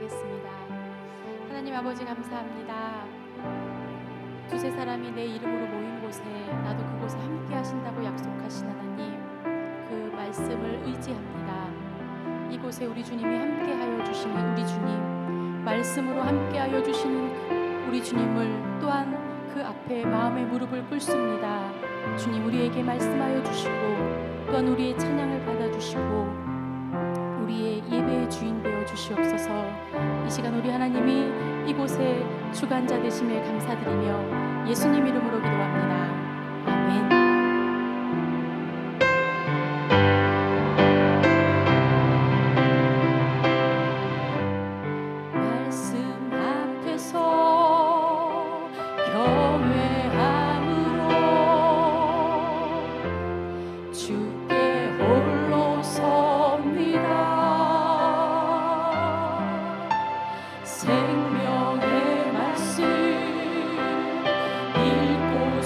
기도하겠습니다. 하나님 아버지 감사합니다. 두세 사람이 내 이름으로 모인 곳에 나도 그곳에 함께 하신다고 약속하신 하나님, 그 말씀을 의지합니다. 이곳에 우리 주님이 함께하여 주시는 우리 주님, 말씀으로 함께하여 주시는 우리 주님을 또한 그 앞에 마음의 무릎을 꿇습니다. 주님, 우리에게 말씀하여 주시고 또한 우리의 찬양을 받아주시고 우리의 예배의 주인 되어 주시옵소서. 이 시간 우리 하나님이 이곳에 주관자 되심에 감사드리며 예수님 이름으로 기도합니다. 아멘. 말씀 앞에서 경외함으로 주께 홀로 섭니다. 생명의 말씀 읽고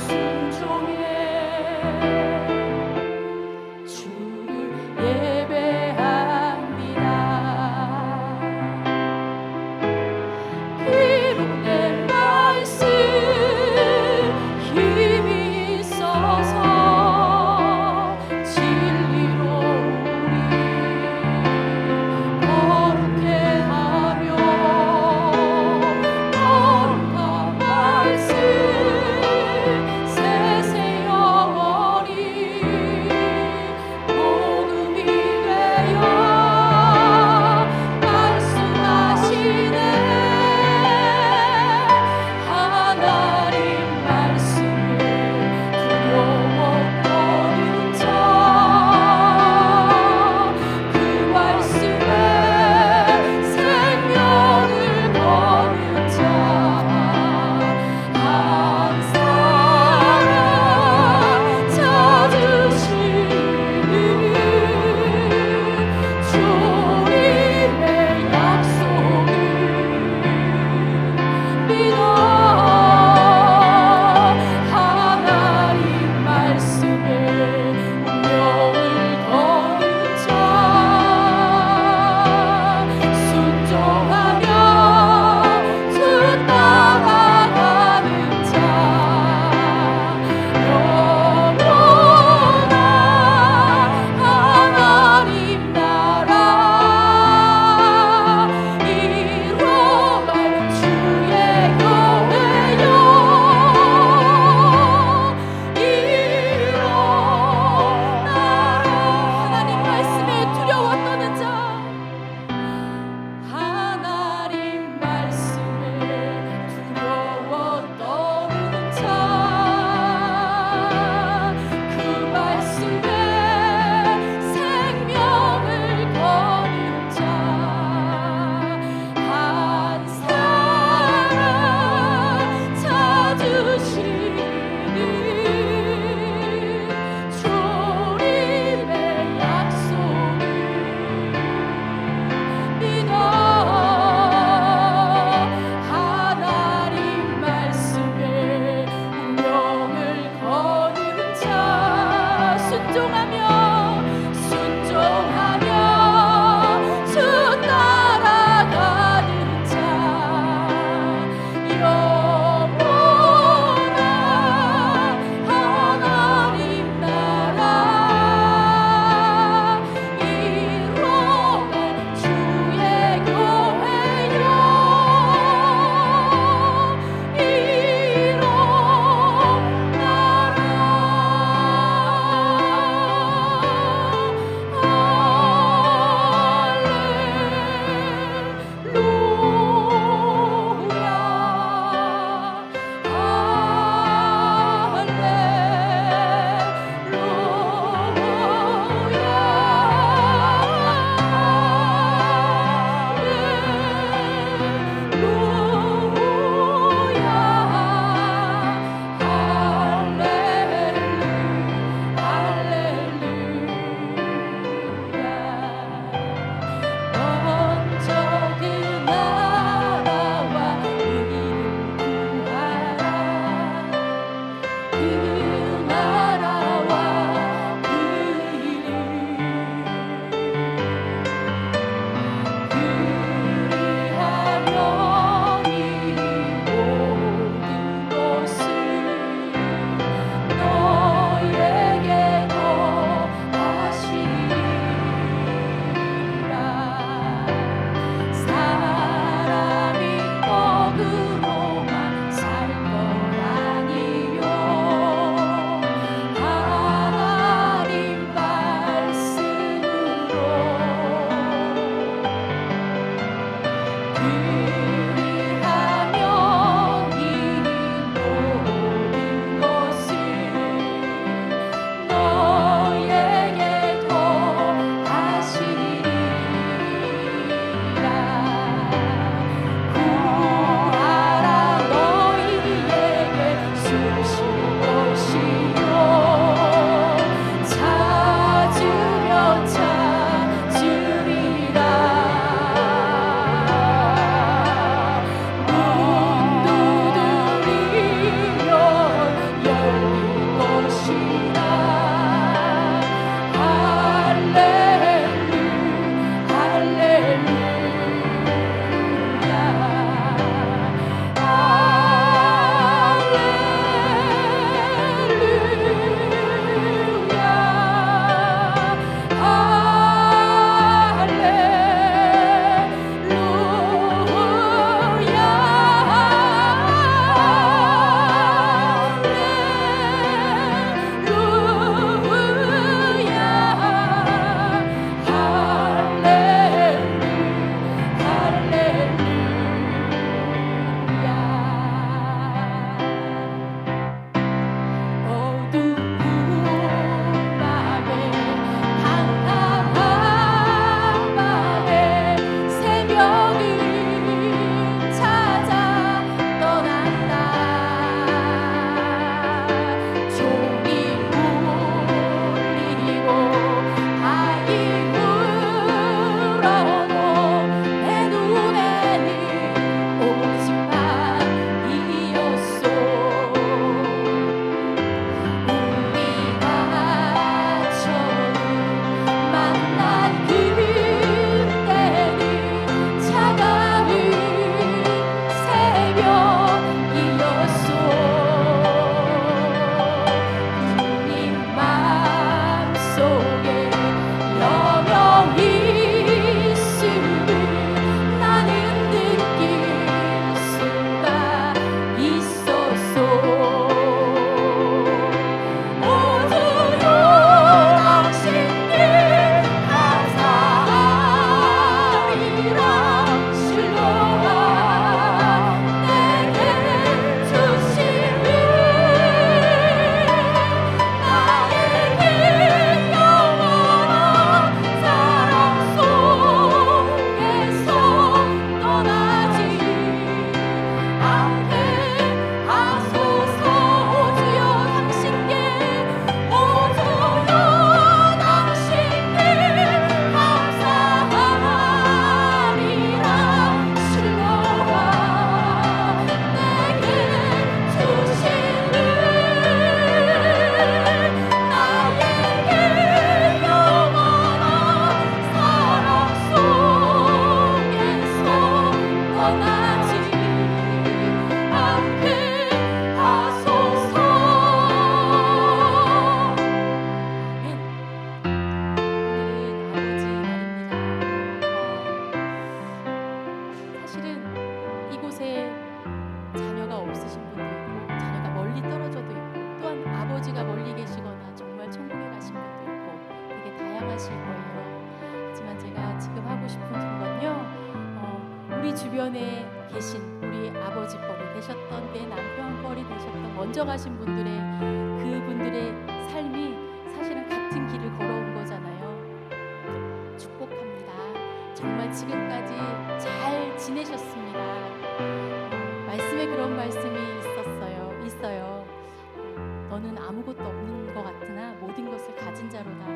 아버지가 멀리 계시거나 정말 천국에 가신 분도 있고 되게 다양하실 거예요. 하지만 제가 지금 하고 싶은 건요, 우리 주변에 계신 우리 아버지 뻘이 되셨던, 내 남편 뻘이 되셨던 먼저 가신 분들의 그분들의 삶이 사실은 같은 길을 걸어온 거잖아요. 축복합니다. 정말 지금까지 잘 지내셨습니다. 말씀에 그런 말씀이 있어요. 너는 아무것도 없는 것 같으나 모든 것을 가진 자로다.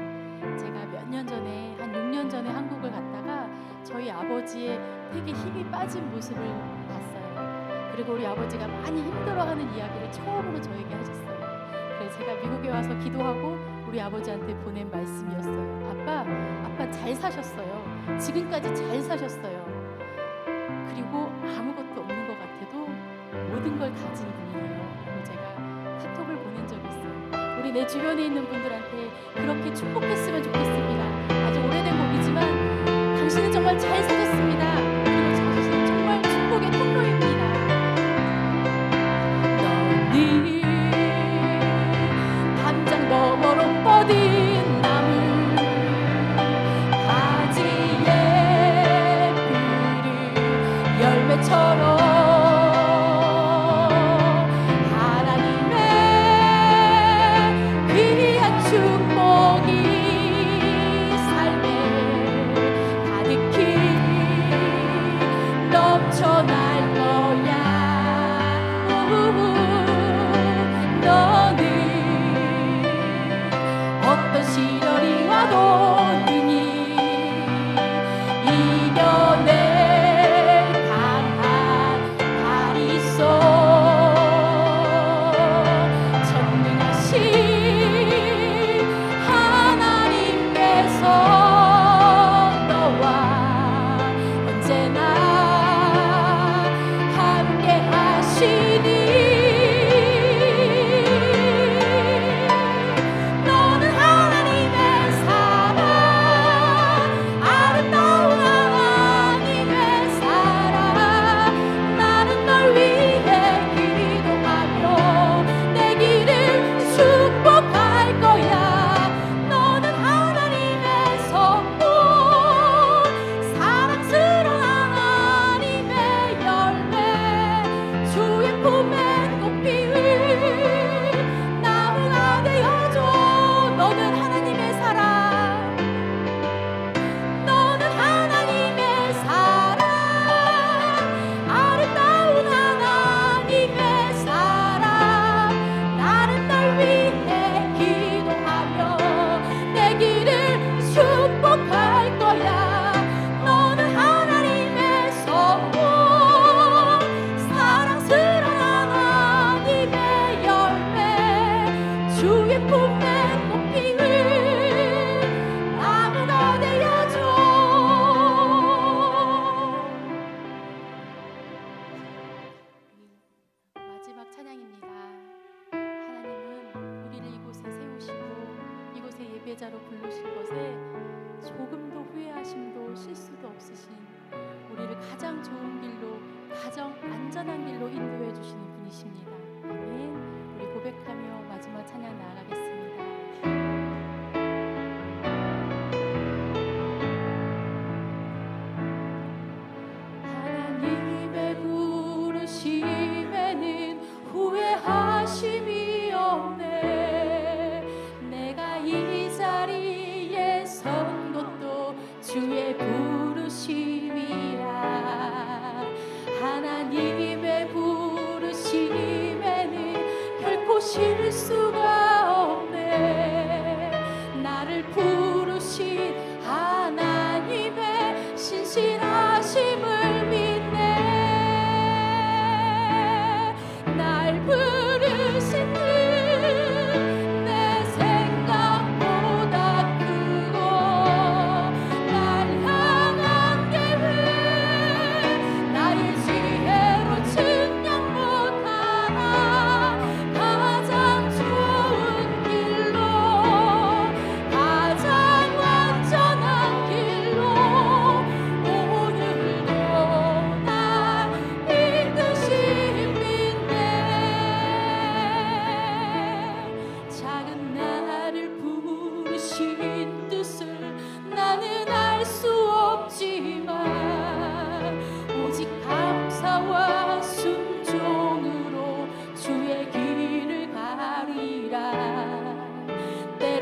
제가 몇 년 전에, 한 6년 전에 한국을 갔다가 저희 아버지의 되게 힘이 빠진 모습을 봤어요. 그리고 우리 아버지가 많이 힘들어하는 이야기를 처음으로 저에게 하셨어요. 그래서 제가 미국에 와서 기도하고 우리 아버지한테 보낸 말씀이었어요. 아빠 잘 사셨어요. 지금까지 잘 사셨어요. 그리고 아무것도 없는 것 같아도 모든 걸 가진 분이에요. 그리고 제가 카톡을 보낸 적이 있어요. 우리 내 주변에 있는 분들한테 그렇게 축복했으면 좋겠습니다. 아주 오래된 곡이지만 당신은 정말 잘 사셨습니다. 그리고 당신은 정말 축복의 통로입니다. 너는 담장 너머로 뻗은 나무 가지에 푸른 열매처럼 넘쳐날 거야. 너는 어떤 시련이 와도 능히 이겨낼 강한 발이 있어. 전능하신 하나님께서 너와 언제나 너는 하나님의 사랑, 아름다운 하나님의 사랑. 나는 널 위해 기도하며 내 길을 축복할 거야. 너는 하나님의 선물, 사랑스러운 하나님의 열매, 주의 품에 꽃 피울 나무가 되어줘. 너는 하나님의 사랑, 너는 하나님의 사랑, 아름다운 하나님의 사랑. 나는 널 위해 기도하며 내 길을 축복할 거야. 너는 하나님의 선물, 사랑스러운 하나님의 열매, 주의 품에 꽃 피울 나무가 되어줘. 마지막 찬양입니다. 하나님은 우리를 이곳에 세우시고 이곳에 예배자로 부르신 것에 조금도 후회하심도 실수도 없으신, 우리를 가장 좋은 길로, 가장 안전한 길로 인도해 주시는 분이십니다. 아멘. 우리 고백하며 마지막 찬양 나아가겠습니다. 하나님의 부르심에는 후회하심이 없네. 내가 이 자리에 선 것도 주의 부르심이라. 하나님의 부르심에는 결코 실수가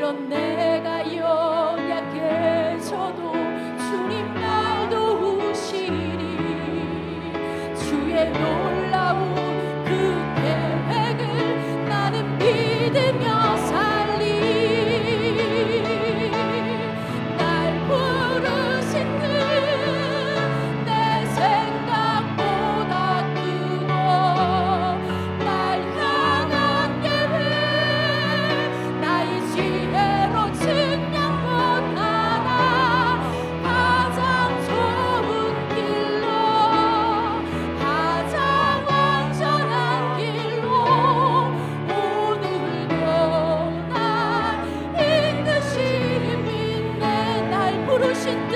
때론 내가 연약해져도 주님 날 도우시리. 주의 놀라운 그 계획을 나는 믿으며 살리. 날 부르신 그 내 생각보다 크고 날 향한 계획 나의 지혜로 증량 못하나. 가장 좋은 길로 가장 완전한 길로 오늘도 날 이끄시 믿네. 날 부르신 듯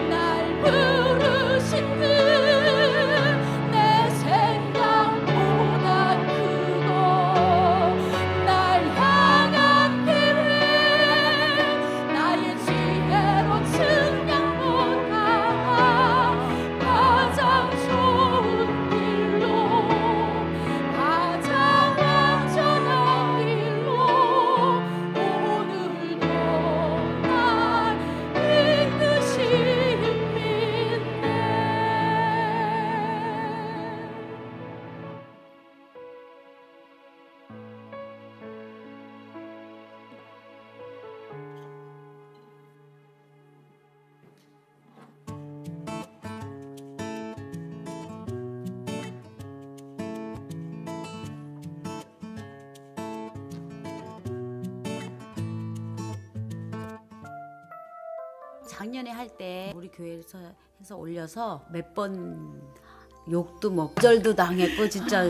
날 부르신 듯 내 생각보다 크고 날 향한 계획 나의 지혜로 증량 못하나. 가장 좋은 길로 가장 완전한 길로 오늘도 날 이끄시 믿네. 작년에 할 때 우리 교회에서 해서 올려서 몇 번 욕도 먹고 절도 당했고 진짜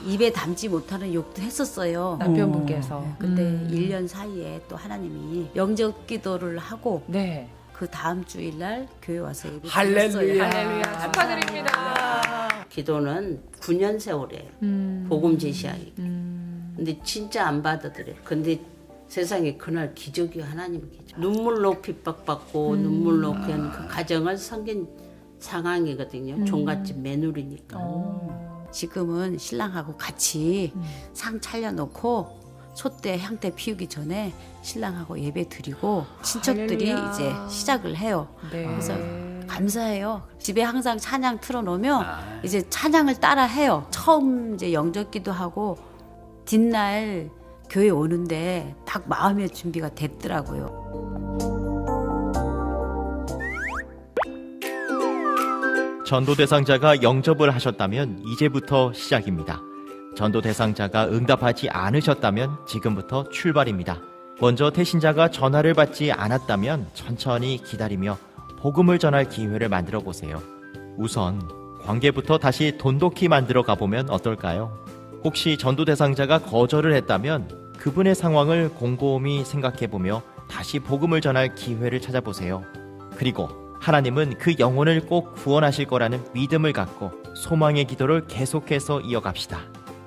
입에 담지 못하는 욕도 했었어요. 남편분께서. 근데 1년 사이에 또 하나님이 영접 기도를 하고 네. 그 다음 주일날 교회 와서 예배 할렐루야. 드렸어요. 할렐루야. 축하드립니다. 기도는 9년 세월이에요. 복음 제시하기. 근데 진짜 안 받아들여요. 근데 세상에 그날 기적이 하나님의 기적. 눈물로 핍박받고 눈물로 그냥 그 가정을 섬긴 상황이거든요. 종갓집 며느리니까. 지금은 신랑하고 같이 상 차려놓고 솥대 향대 피우기 전에 신랑하고 예배 드리고 친척들이 할렐루야. 이제 시작을 해요. 네. 그래서 감사해요. 집에 항상 찬양 틀어놓으면 이제 찬양을 따라 해요. 처음 이제 영접기도 하고 뒷날 교회 오는데 딱 마음의 준비가 됐더라고요. 전도 대상자가 영접을 하셨다면 이제부터 시작입니다. 전도 대상자가 응답하지 않으셨다면 지금부터 출발입니다. 먼저 태신자가 전화를 받지 않았다면 천천히 기다리며 복음을 전할 기회를 만들어 보세요. 우선 관계부터 다시 돈독히 만들어 가보면 어떨까요? 혹시 전도 대상자가 거절을 했다면 그분의 상황을 곰곰이 생각해보며 다시 복음을 전할 기회를 찾아보세요. 그리고 하나님은 그 영혼을 꼭 구원하실 거라는 믿음을 갖고 소망의 기도를 계속해서 이어갑시다.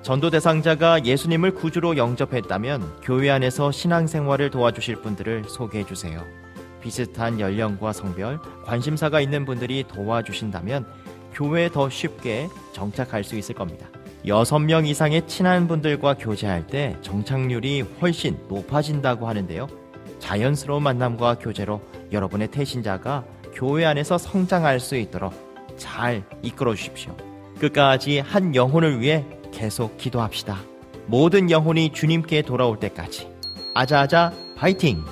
전도 대상자가 예수님을 구주로 영접했다면 교회 안에서 신앙생활을 도와주실 분들을 소개해 주세요. 비슷한 연령과 성별, 관심사가 있는 분들이 도와주신다면 교회에 더 쉽게 정착할 수 있을 겁니다. 6명 이상의 친한 분들과 교제할 때 정착률이 훨씬 높아진다고 하는데요. 자연스러운 만남과 교제로 여러분의 태신자가 교회 안에서 성장할 수 있도록 잘 이끌어 주십시오. 끝까지 한 영혼을 위해 계속 기도합시다. 모든 영혼이 주님께 돌아올 때까지 아자아자 파이팅!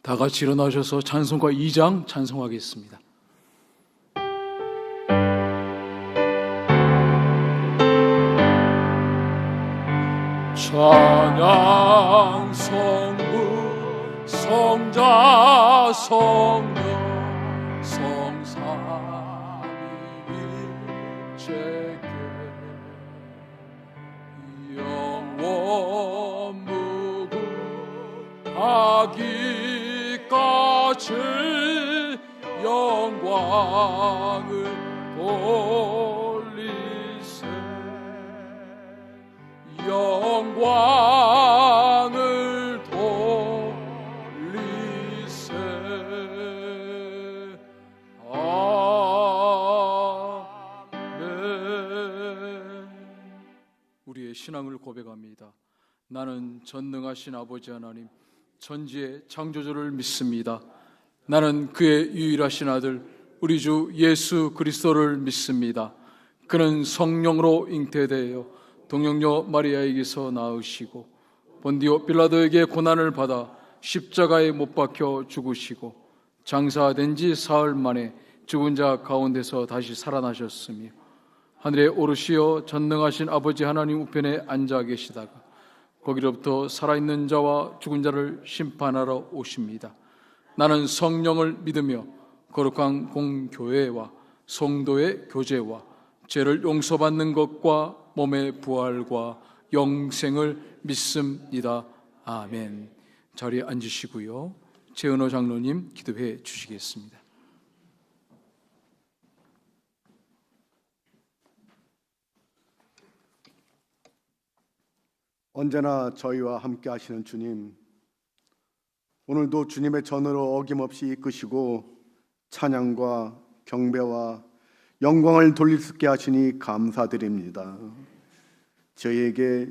다 같이 일어나셔서 찬송가 2장 찬송하겠습니다. 찬양 성부 성자 성령 성삼위 일체계 영원 무궁하기까지 영광을 돌리세 영광을 돌리세 아멘. 우리의 신앙을 고백합니다. 나는 전능하신 아버지 하나님, 천지의 창조주를 믿습니다. 나는 그의 유일하신 아들 우리 주 예수 그리스도를 믿습니다. 그는 성령으로 잉태되어 동정녀 마리아에게서 낳으시고 본디오 빌라도에게 고난을 받아 십자가에 못 박혀 죽으시고 장사된 지 사흘 만에 죽은 자 가운데서 다시 살아나셨으며 하늘에 오르시어 전능하신 아버지 하나님 우편에 앉아 계시다가 거기로부터 살아있는 자와 죽은 자를 심판하러 오십니다. 나는 성령을 믿으며 거룩한 공교회와 성도의 교제와 죄를 용서받는 것과 몸의 부활과 영생을 믿습니다. 아멘. 자리에 앉으시고요. 최은호 장로님 기도해 주시겠습니다. 언제나 저희와 함께 하시는 주님, 오늘도 주님의 전으로 어김없이 이끄시고 찬양과 경배와 영광을 돌릴 수 있게 하시니 감사드립니다. 저희에게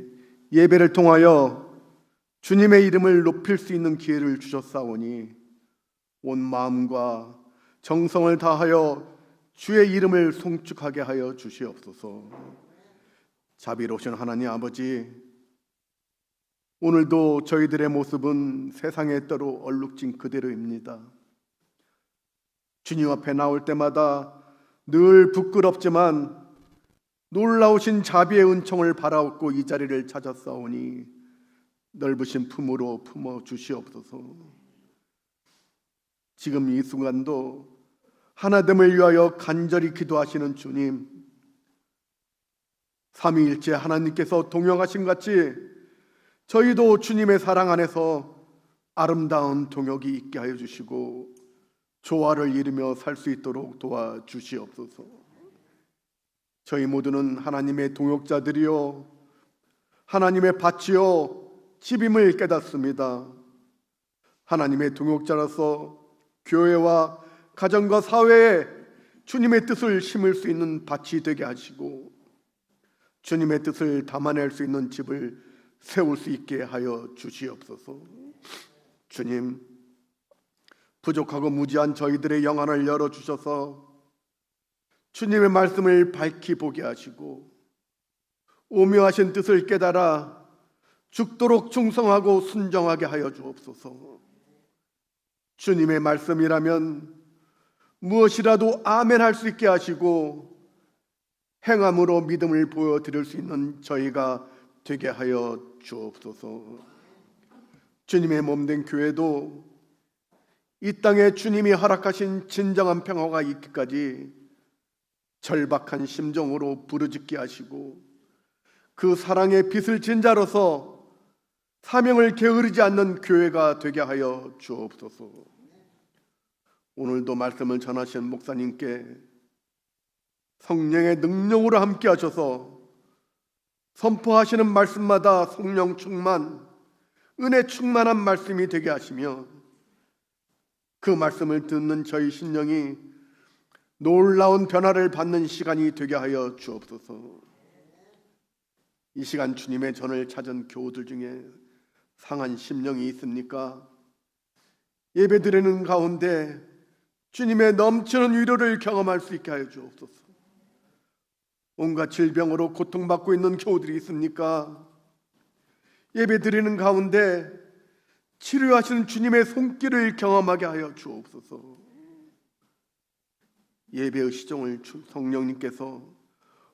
예배를 통하여 주님의 이름을 높일 수 있는 기회를 주셨사오니 온 마음과 정성을 다하여 주의 이름을 송축하게 하여 주시옵소서. 자비로우신 하나님 아버지, 오늘도 저희들의 모습은 세상의 때로 얼룩진 그대로입니다. 주님 앞에 나올 때마다 늘 부끄럽지만 놀라우신 자비의 은총을 바라옵고 이 자리를 찾았사오니 넓으신 품으로 품어 주시옵소서. 지금 이 순간도 하나됨을 위하여 간절히 기도하시는 주님, 삼위일체 하나님께서 동역하신 같이 저희도 주님의 사랑 안에서 아름다운 동역이 있게 하여 주시고 조화를 이루며 살 수 있도록 도와주시옵소서. 저희 모두는 하나님의 동역자들이요 하나님의 밭이요 집임을 깨닫습니다. 하나님의 동역자로서 교회와 가정과 사회에 주님의 뜻을 심을 수 있는 밭이 되게 하시고 주님의 뜻을 담아낼 수 있는 집을 세울 수 있게 하여 주시옵소서. 주님, 부족하고 무지한 저희들의 영안을 열어주셔서 주님의 말씀을 밝히 보게 하시고 오묘하신 뜻을 깨달아 죽도록 충성하고 순정하게 하여 주옵소서. 주님의 말씀이라면 무엇이라도 아멘 할 수 있게 하시고 행함으로 믿음을 보여드릴 수 있는 저희가 되게 하여 주옵소서. 주님의 몸된 교회도 이 땅에 주님이 허락하신 진정한 평화가 있기까지 절박한 심정으로 부르짖게 하시고 그 사랑의 빛을 진 자로서 사명을 게으르지 않는 교회가 되게 하여 주옵소서. 오늘도 말씀을 전하신 목사님께 성령의 능력으로 함께 하셔서 선포하시는 말씀마다 성령 충만, 은혜 충만한 말씀이 되게 하시며 그 말씀을 듣는 저희 심령이 놀라운 변화를 받는 시간이 되게 하여 주옵소서. 이 시간 주님의 전을 찾은 교우들 중에 상한 심령이 있습니까? 예배드리는 가운데 주님의 넘치는 위로를 경험할 수 있게 하여 주옵소서. 온갖 질병으로 고통받고 있는 교우들이 있습니까? 예배드리는 가운데 치료하시는 주님의 손길을 경험하게 하여 주옵소서. 예배의 시종을 성령님께서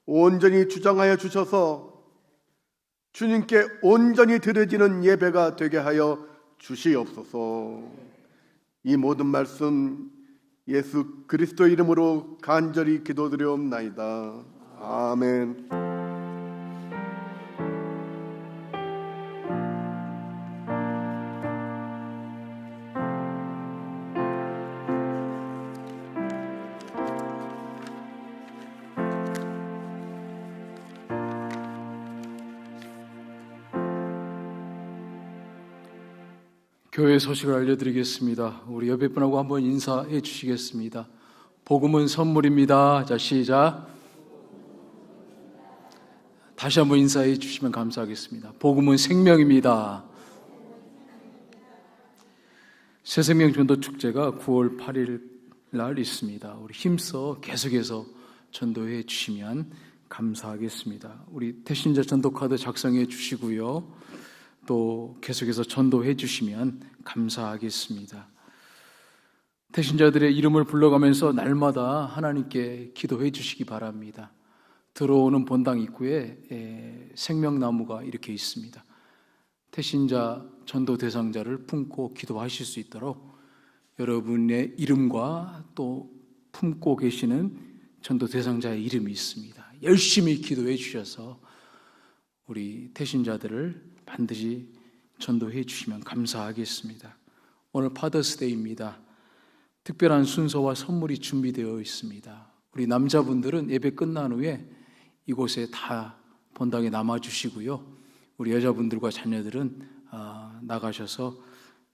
온전히 주장하여 주셔서 주님께 온전히 드려지는 예배가 되게 하여 주시옵소서. 이 모든 말씀 예수 그리스도 이름으로 간절히 기도드리옵나이다. 아멘. 교회 소식을 알려드리겠습니다. 우리 옆에 분하고 한번 인사해 주시겠습니다. 복음은 선물입니다. 자, 시작. 다시 한번 인사해 주시면 감사하겠습니다. 복음은 생명입니다. 새생명 전도 축제가 9월 8일 날 있습니다. 우리 힘써 계속해서 전도해 주시면 감사하겠습니다. 우리 태신자 전도 카드 작성해 주시고요. 또 계속해서 전도해 주시면 감사하겠습니다. 태신자들의 이름을 불러가면서 날마다 하나님께 기도해 주시기 바랍니다. 들어오는 본당 입구에 생명나무가 이렇게 있습니다. 태신자 전도 대상자를 품고 기도하실 수 있도록 여러분의 이름과 또 품고 계시는 전도 대상자의 이름이 있습니다. 열심히 기도해 주셔서 우리 태신자들을 반드시 전도해 주시면 감사하겠습니다. 오늘 파더스데이입니다. 특별한 순서와 선물이 준비되어 있습니다. 우리 남자분들은 예배 끝난 후에 이곳에 다 본당에 남아주시고요. 우리 여자분들과 자녀들은 나가셔서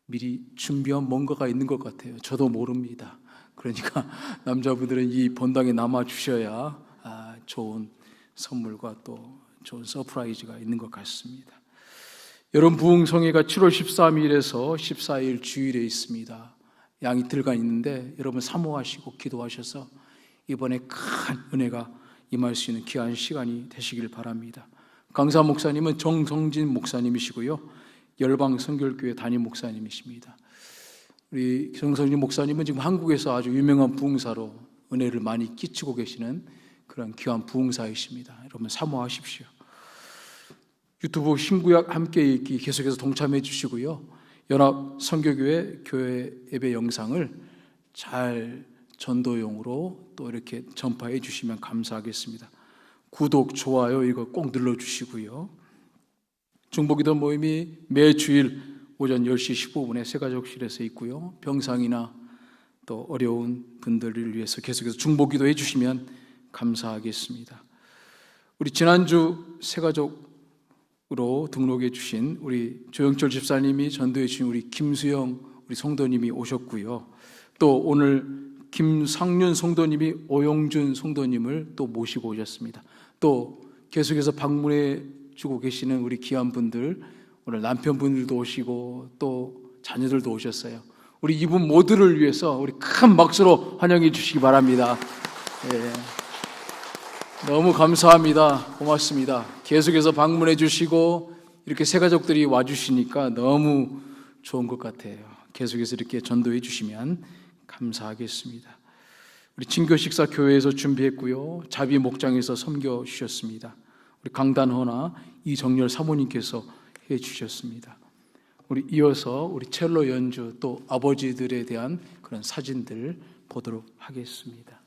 미리 준비한 뭔가가 있는 것 같아요. 저도 모릅니다. 그러니까 남자분들은 이 본당에 남아주셔야 좋은 선물과 또 좋은 서프라이즈가 있는 것 같습니다. 여름 부흥성회가 7월 13일에서 14일 주일에 있습니다. 양 이틀간 있는데 여러분 사모하시고 기도하셔서 이번에 큰 은혜가 임할 수 있는 귀한 시간이 되시길 바랍니다. 강사 목사님은 정성진 목사님이시고요. 열방 선결교회 담임 목사님이십니다. 우리 정성진 목사님은 지금 한국에서 아주 유명한 부흥사로 은혜를 많이 끼치고 계시는 그런 귀한 부흥사이십니다. 여러분 사모하십시오. 유튜브 신구약 함께 읽기 계속해서 동참해 주시고요. 연합 선교교회 교회 예배 영상을 잘 전도용으로 또 이렇게 전파해 주시면 감사하겠습니다. 구독, 좋아요 이거 꼭 눌러주시고요. 중보기도 모임이 매주일 오전 10시 15분에 새가족실에서 있고요. 병상이나 또 어려운 분들을 위해서 계속해서 중보기도 해주시면 감사하겠습니다. 우리 지난주 새가족으로 등록해 주신 우리 조영철 집사님이 전도해 주신 우리 김수영 우리 성도님이 오셨고요. 또 오늘 김상윤 성도님이 오용준 성도님을 또 모시고 오셨습니다. 또 계속해서 방문해 주고 계시는 우리 귀한 분들, 오늘 남편분들도 오시고 또 자녀들도 오셨어요. 우리 이분 모두를 위해서 우리 큰 박수로 환영해 주시기 바랍니다. 너무 감사합니다. 고맙습니다. 계속해서 방문해 주시고 이렇게 새 가족들이 와주시니까 너무 좋은 것 같아요. 계속해서 이렇게 전도해 주시면 감사하겠습니다. 우리 친교 식사 교회에서 준비했고요. 자비 목장에서 섬겨 주셨습니다. 우리 강단호나 이정열 사모님께서 해 주셨습니다. 우리 이어서 우리 첼로 연주 또 아버지들에 대한 그런 사진들 보도록 하겠습니다.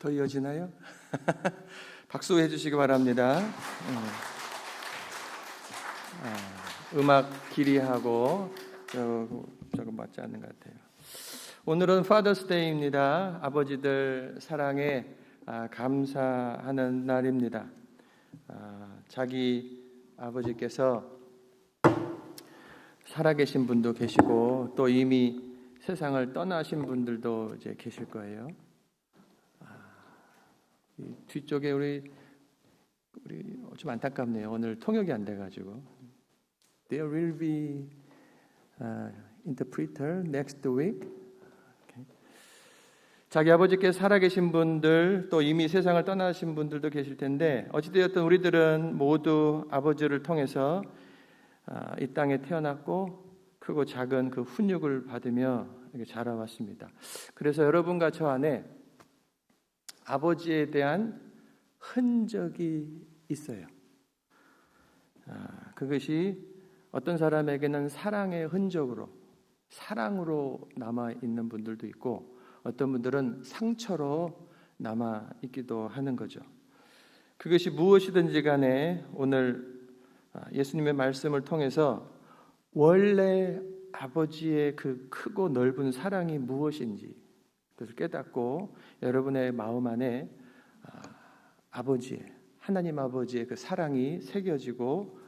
더 이어지나요? 박수해 주시기 바랍니다. 음악 길이하고 조금 맞지 않는 것 같아요. 오늘은 Father's Day입니다. 아버지들 사랑에 감사하는 날입니다. 자기 아버지께서 살아계신 분도 계시고 또 이미 세상을 떠나신 분들도 이제 계실 거예요. 이 뒤쪽에 우리 좀 안타깝네요. 오늘 통역이 안 돼가지고. There will be interpreter next week. Okay. 자기 아버지께서 살아계신 분들 또 이미 세상을 떠나신 분들도 계실 텐데 어찌되었든 우리들은 모두 아버지를 통해서 이 땅에 태어났고 크고 작은 그 훈육을 받으며 이렇게 자라왔습니다. 그래서 여러분과 저 안에 아버지에 대한 흔적이 있어요. 그것이 어떤 사람에게는 사랑의 흔적으로, 사랑으로 남아있는 분들도 있고 어떤 분들은 상처로 남아있기도 하는 거죠. 그것이 무엇이든지 간에 오늘 예수님의 말씀을 통해서 원래 아버지의 그 크고 넓은 사랑이 무엇인지 그것을 깨닫고 여러분의 마음 안에 아버지의, 하나님 아버지의 그 사랑이 새겨지고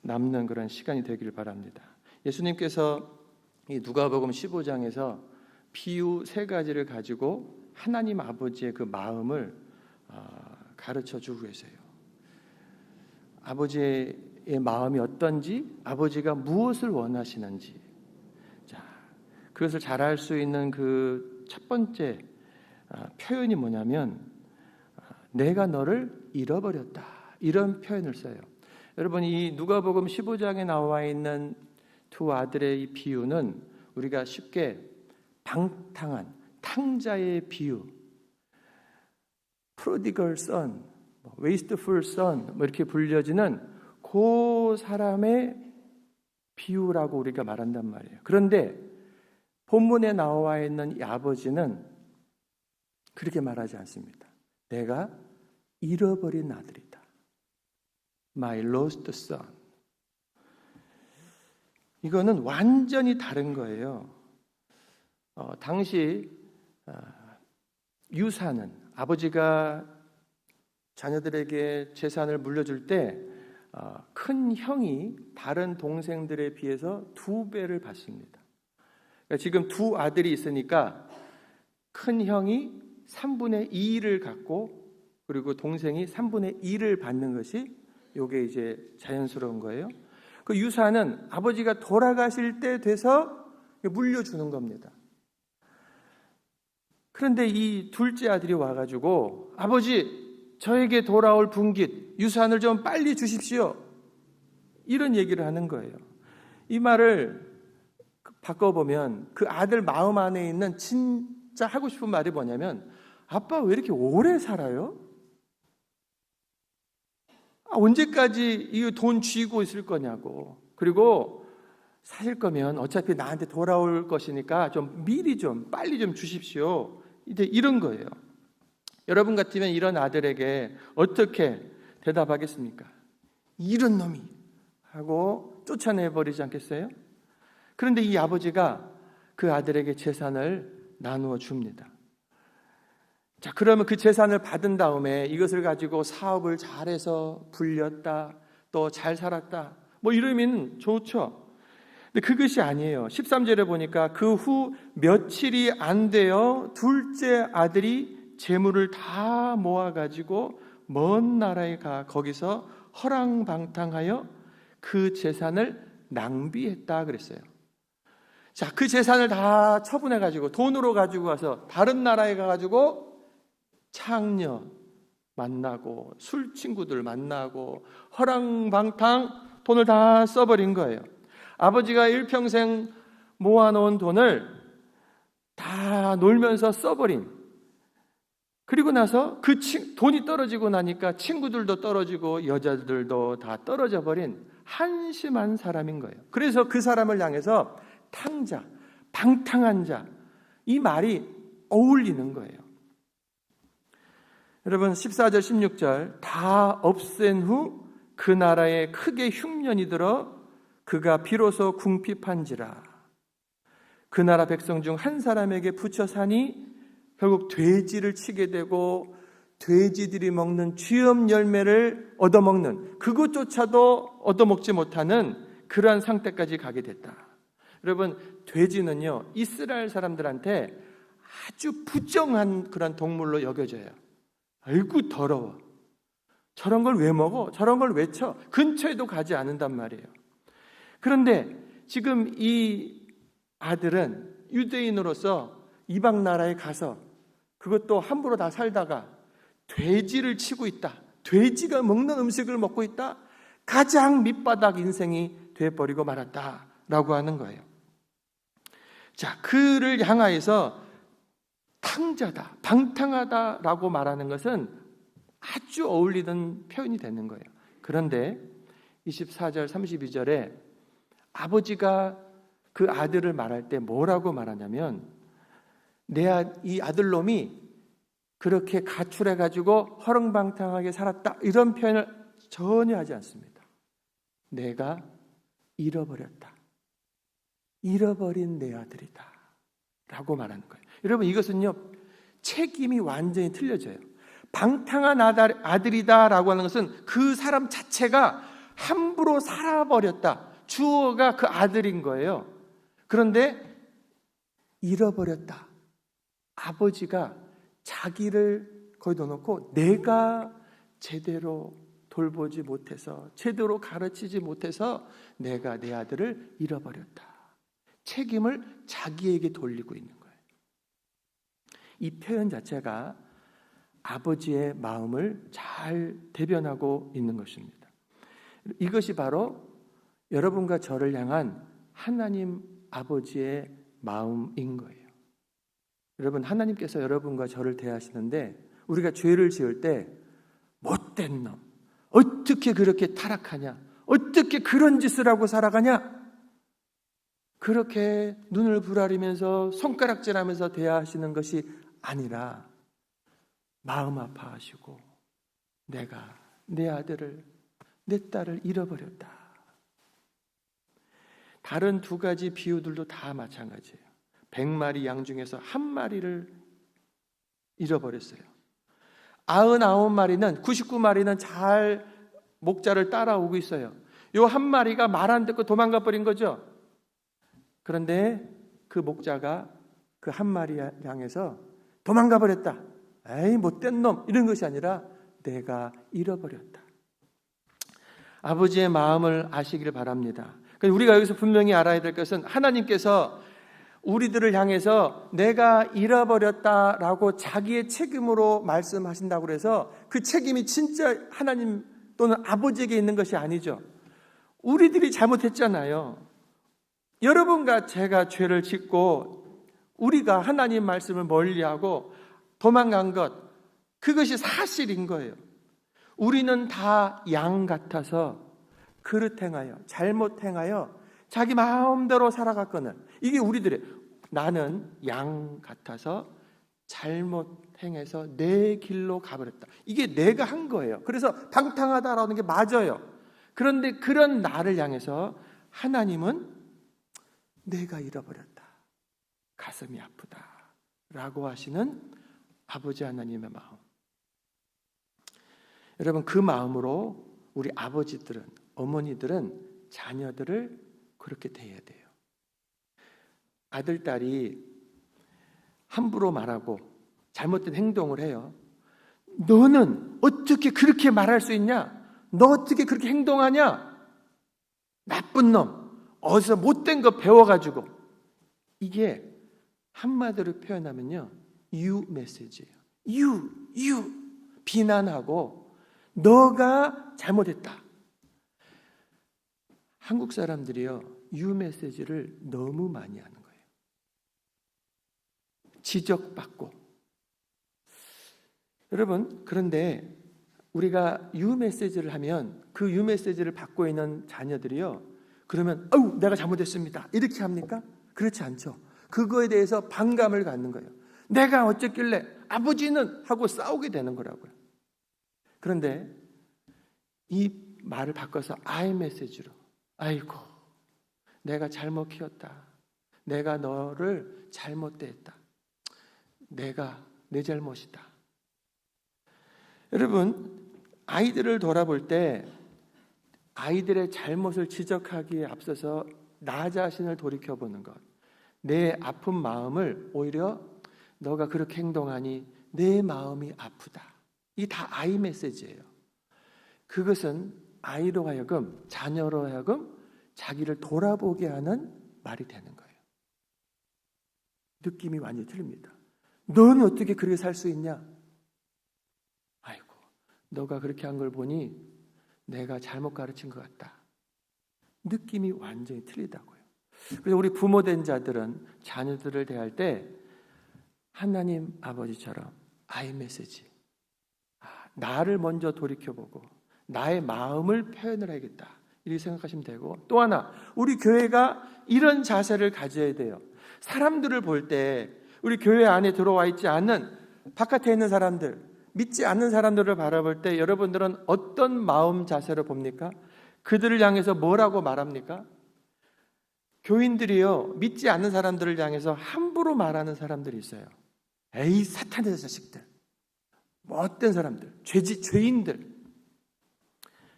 남는 그런 시간이 되길 바랍니다. 예수님께서 이 누가복음 15장에서 비유 3가지를 가지고 하나님 아버지의 그 마음을 가르쳐 주고 계세요. 아버지의 마음이 어떤지, 아버지가 무엇을 원하시는지, 자, 그것을 잘 알 수 있는 그 첫 번째 표현이 뭐냐면 내가 너를 잃어버렸다, 이런 표현을 써요. 여러분, 이 누가복음 15장에 나와 있는 두 아들의 이 비유는 우리가 쉽게 방탕한 탕자의 비유, prodigal son, wasteful son 이렇게 불려지는 그 사람의 비유라고 우리가 말한단 말이에요. 그런데 본문에 나와 있는 이 아버지는 그렇게 말하지 않습니다. 내가 잃어버린 아들이다. My lost son. 이거는 완전히 다른 거예요. 당시 유산은 아버지가 자녀들에게 재산을 물려줄 때 큰 형이 다른 동생들에 비해서 2배를 받습니다. 그러니까 지금 두 아들이 있으니까 큰 형이 3분의 2를 갖고 그리고 동생이 3분의 1을 받는 것이 이게 이제 자연스러운 거예요. 그 유산은 아버지가 돌아가실 때 돼서 물려주는 겁니다. 그런데 이 둘째 아들이 와가지고 아버지, 저에게 돌아올 분깃, 유산을 좀 빨리 주십시오, 이런 얘기를 하는 거예요. 이 말을 바꿔보면 그 아들 마음 안에 있는 진짜 하고 싶은 말이 뭐냐면 아빠 왜 이렇게 오래 살아요? 언제까지 이 돈 쥐고 있을 거냐고. 그리고 사실 거면 어차피 나한테 돌아올 것이니까 좀 미리 좀 빨리 좀 주십시오. 이제 이런 거예요. 여러분 같으면 이런 아들에게 어떻게 대답하겠습니까? 이런 놈이 하고 쫓아내버리지 않겠어요? 그런데 이 아버지가 그 아들에게 재산을 나누어 줍니다. 자, 그러면 그 재산을 받은 다음에 이것을 가지고 사업을 잘해서 불렸다, 또 잘 살았다, 뭐 이러면 좋죠. 근데 그것이 아니에요. 13절에 보니까 그 후 며칠이 안 되어 둘째 아들이 재물을 다 모아가지고 먼 나라에 가 거기서 허랑방탕하여 그 재산을 낭비했다 그랬어요. 자, 그 재산을 다 처분해가지고 돈으로 가지고 가서 다른 나라에 가가지고 창녀 만나고 술 친구들 만나고 허랑방탕 돈을 다 써버린 거예요. 아버지가 일평생 모아놓은 돈을 다 놀면서 써버린, 그리고 나서 그 돈이 떨어지고 나니까 친구들도 떨어지고 여자들도 다 떨어져 버린 한심한 사람인 거예요. 그래서 그 사람을 향해서 탕자, 방탕한 자, 이 말이 어울리는 거예요. 여러분 14절 16절 다 없앤 후 그 나라에 크게 흉년이 들어 그가 비로소 궁핍한지라. 그 나라 백성 중 한 사람에게 붙여 사니 결국 돼지를 치게 되고 돼지들이 먹는 쥐염 열매를 얻어먹는 그것조차도 얻어먹지 못하는 그러한 상태까지 가게 됐다. 여러분 돼지는요 이스라엘 사람들한테 아주 부정한 그런 동물로 여겨져요. 아이고 더러워. 저런 걸 왜 먹어? 저런 걸 왜 쳐? 근처에도 가지 않는단 말이에요. 그런데 지금 이 아들은 유대인으로서 이방 나라에 가서 그것도 함부로 다 살다가 돼지를 치고 있다. 돼지가 먹는 음식을 먹고 있다. 가장 밑바닥 인생이 돼버리고 말았다라고 하는 거예요. 자, 그를 향하여서 탕자다, 방탕하다라고 말하는 것은 아주 어울리는 표현이 되는 거예요. 그런데 24절 32절에 아버지가 그 아들을 말할 때 뭐라고 말하냐면 이 아들놈이 그렇게 가출해가지고 허렁방탕하게 살았다 이런 표현을 전혀 하지 않습니다. 내가 잃어버렸다. 잃어버린 내 아들이다 라고 말하는 거예요. 여러분 이것은요 책임이 완전히 틀려져요. 방탕한 아들이다 라고 하는 것은 그 사람 자체가 함부로 살아버렸다. 주어가 그 아들인 거예요. 그런데 잃어버렸다. 아버지가 자기를 거기다 놓고 내가 제대로 돌보지 못해서 제대로 가르치지 못해서 내가 내 아들을 잃어버렸다. 책임을 자기에게 돌리고 있는 거예요. 이 표현 자체가 아버지의 마음을 잘 대변하고 있는 것입니다. 이것이 바로 여러분과 저를 향한 하나님 아버지의 마음인 거예요. 여러분 하나님께서 여러분과 저를 대하시는데 우리가 죄를 지을 때 못된 놈, 어떻게 그렇게 타락하냐, 어떻게 그런 짓을 하고 살아가냐, 그렇게 눈을 부라리면서 손가락질하면서 대하시는 것이 아니라 마음 아파하시고 내가 내 아들을 내 딸을 잃어버렸다. 다른 두 가지 비유들도 다 마찬가지예요. 100마리 양 중에서 한 마리를 잃어버렸어요. 99마리는 99마리는 잘 목자를 따라오고 있어요. 요 한 마리가 말 안 듣고 도망가 버린 거죠. 그런데 그 목자가 그 한 마리 향해서 도망가 버렸다. 에이 못된 놈 이런 것이 아니라 내가 잃어버렸다. 아버지의 마음을 아시기를 바랍니다. 우리가 여기서 분명히 알아야 될 것은 하나님께서 우리들을 향해서 내가 잃어버렸다라고 자기의 책임으로 말씀하신다고 해서 그 책임이 진짜 하나님 또는 아버지에게 있는 것이 아니죠. 우리들이 잘못했잖아요. 여러분과 제가 죄를 짓고 우리가 하나님 말씀을 멀리하고 도망간 것, 그것이 사실인 거예요. 우리는 다 양 같아서 그릇 행하여 잘못 행하여 자기 마음대로 살아갔거늘 이게 우리들의 나는 양 같아서 잘못 행해서 내 길로 가버렸다. 이게 내가 한 거예요. 그래서 방탕하다라는 게 맞아요. 그런데 그런 나를 향해서 하나님은 내가 잃어버렸다. 가슴이 아프다. 라고 하시는 아버지 하나님의 마음. 여러분 그 마음으로 우리 아버지들은 어머니들은 자녀들을 그렇게 대해야 돼요. 아들, 딸이 함부로 말하고 잘못된 행동을 해요. 너는 어떻게 그렇게 말할 수 있냐? 너 어떻게 그렇게 행동하냐? 나쁜 놈. 어디서 못된 거 배워가지고. 이게 한마디로 표현하면요. you 메시지예요. you. 비난하고 너가 잘못했다. 한국 사람들이요. you 메시지를 너무 많이 하는 거예요. 지적받고. 여러분, 그런데 우리가 you 메시지를 하면 그 you 메시지를 받고 있는 자녀들이요. 그러면 아우 내가 잘못했습니다. 이렇게 합니까? 그렇지 않죠. 그거에 대해서 반감을 갖는 거예요. 내가 어쨌길래 아버지는 하고 싸우게 되는 거라고요. 그런데 이 말을 바꿔서 I 메시지로, 아이고 내가 잘못 키웠다. 내가 너를 잘못 대했다. 내가 내 잘못이다. 여러분, 아이들을 돌아볼 때 아이들의 잘못을 지적하기에 앞서서 나 자신을 돌이켜보는 것, 내 아픈 마음을 오히려 너가 그렇게 행동하니 내 마음이 아프다. 이게 다 아이 메시지예요. 그것은 아이로 하여금, 자녀로 하여금 자기를 돌아보게 하는 말이 되는 거예요. 느낌이 완전히 틀립니다. 너는 어떻게 그렇게 살 수 있냐? 아이고, 너가 그렇게 한 걸 보니 내가 잘못 가르친 것 같다. 느낌이 완전히 틀리다고요. 그래서 우리 부모된 자들은 자녀들을 대할 때 하나님 아버지처럼 아이 메시지, 나를 먼저 돌이켜보고 나의 마음을 표현을 해야겠다, 이렇게 생각하시면 되고, 또 하나 우리 교회가 이런 자세를 가져야 돼요. 사람들을 볼 때 우리 교회 안에 들어와 있지 않는 바깥에 있는 사람들, 믿지 않는 사람들을 바라볼 때 여러분들은 어떤 마음 자세로 봅니까? 그들을 향해서 뭐라고 말합니까? 교인들이요, 믿지 않는 사람들을 향해서 함부로 말하는 사람들이 있어요. 에이 사탄의 자식들, 못된 사람들, 죄인들.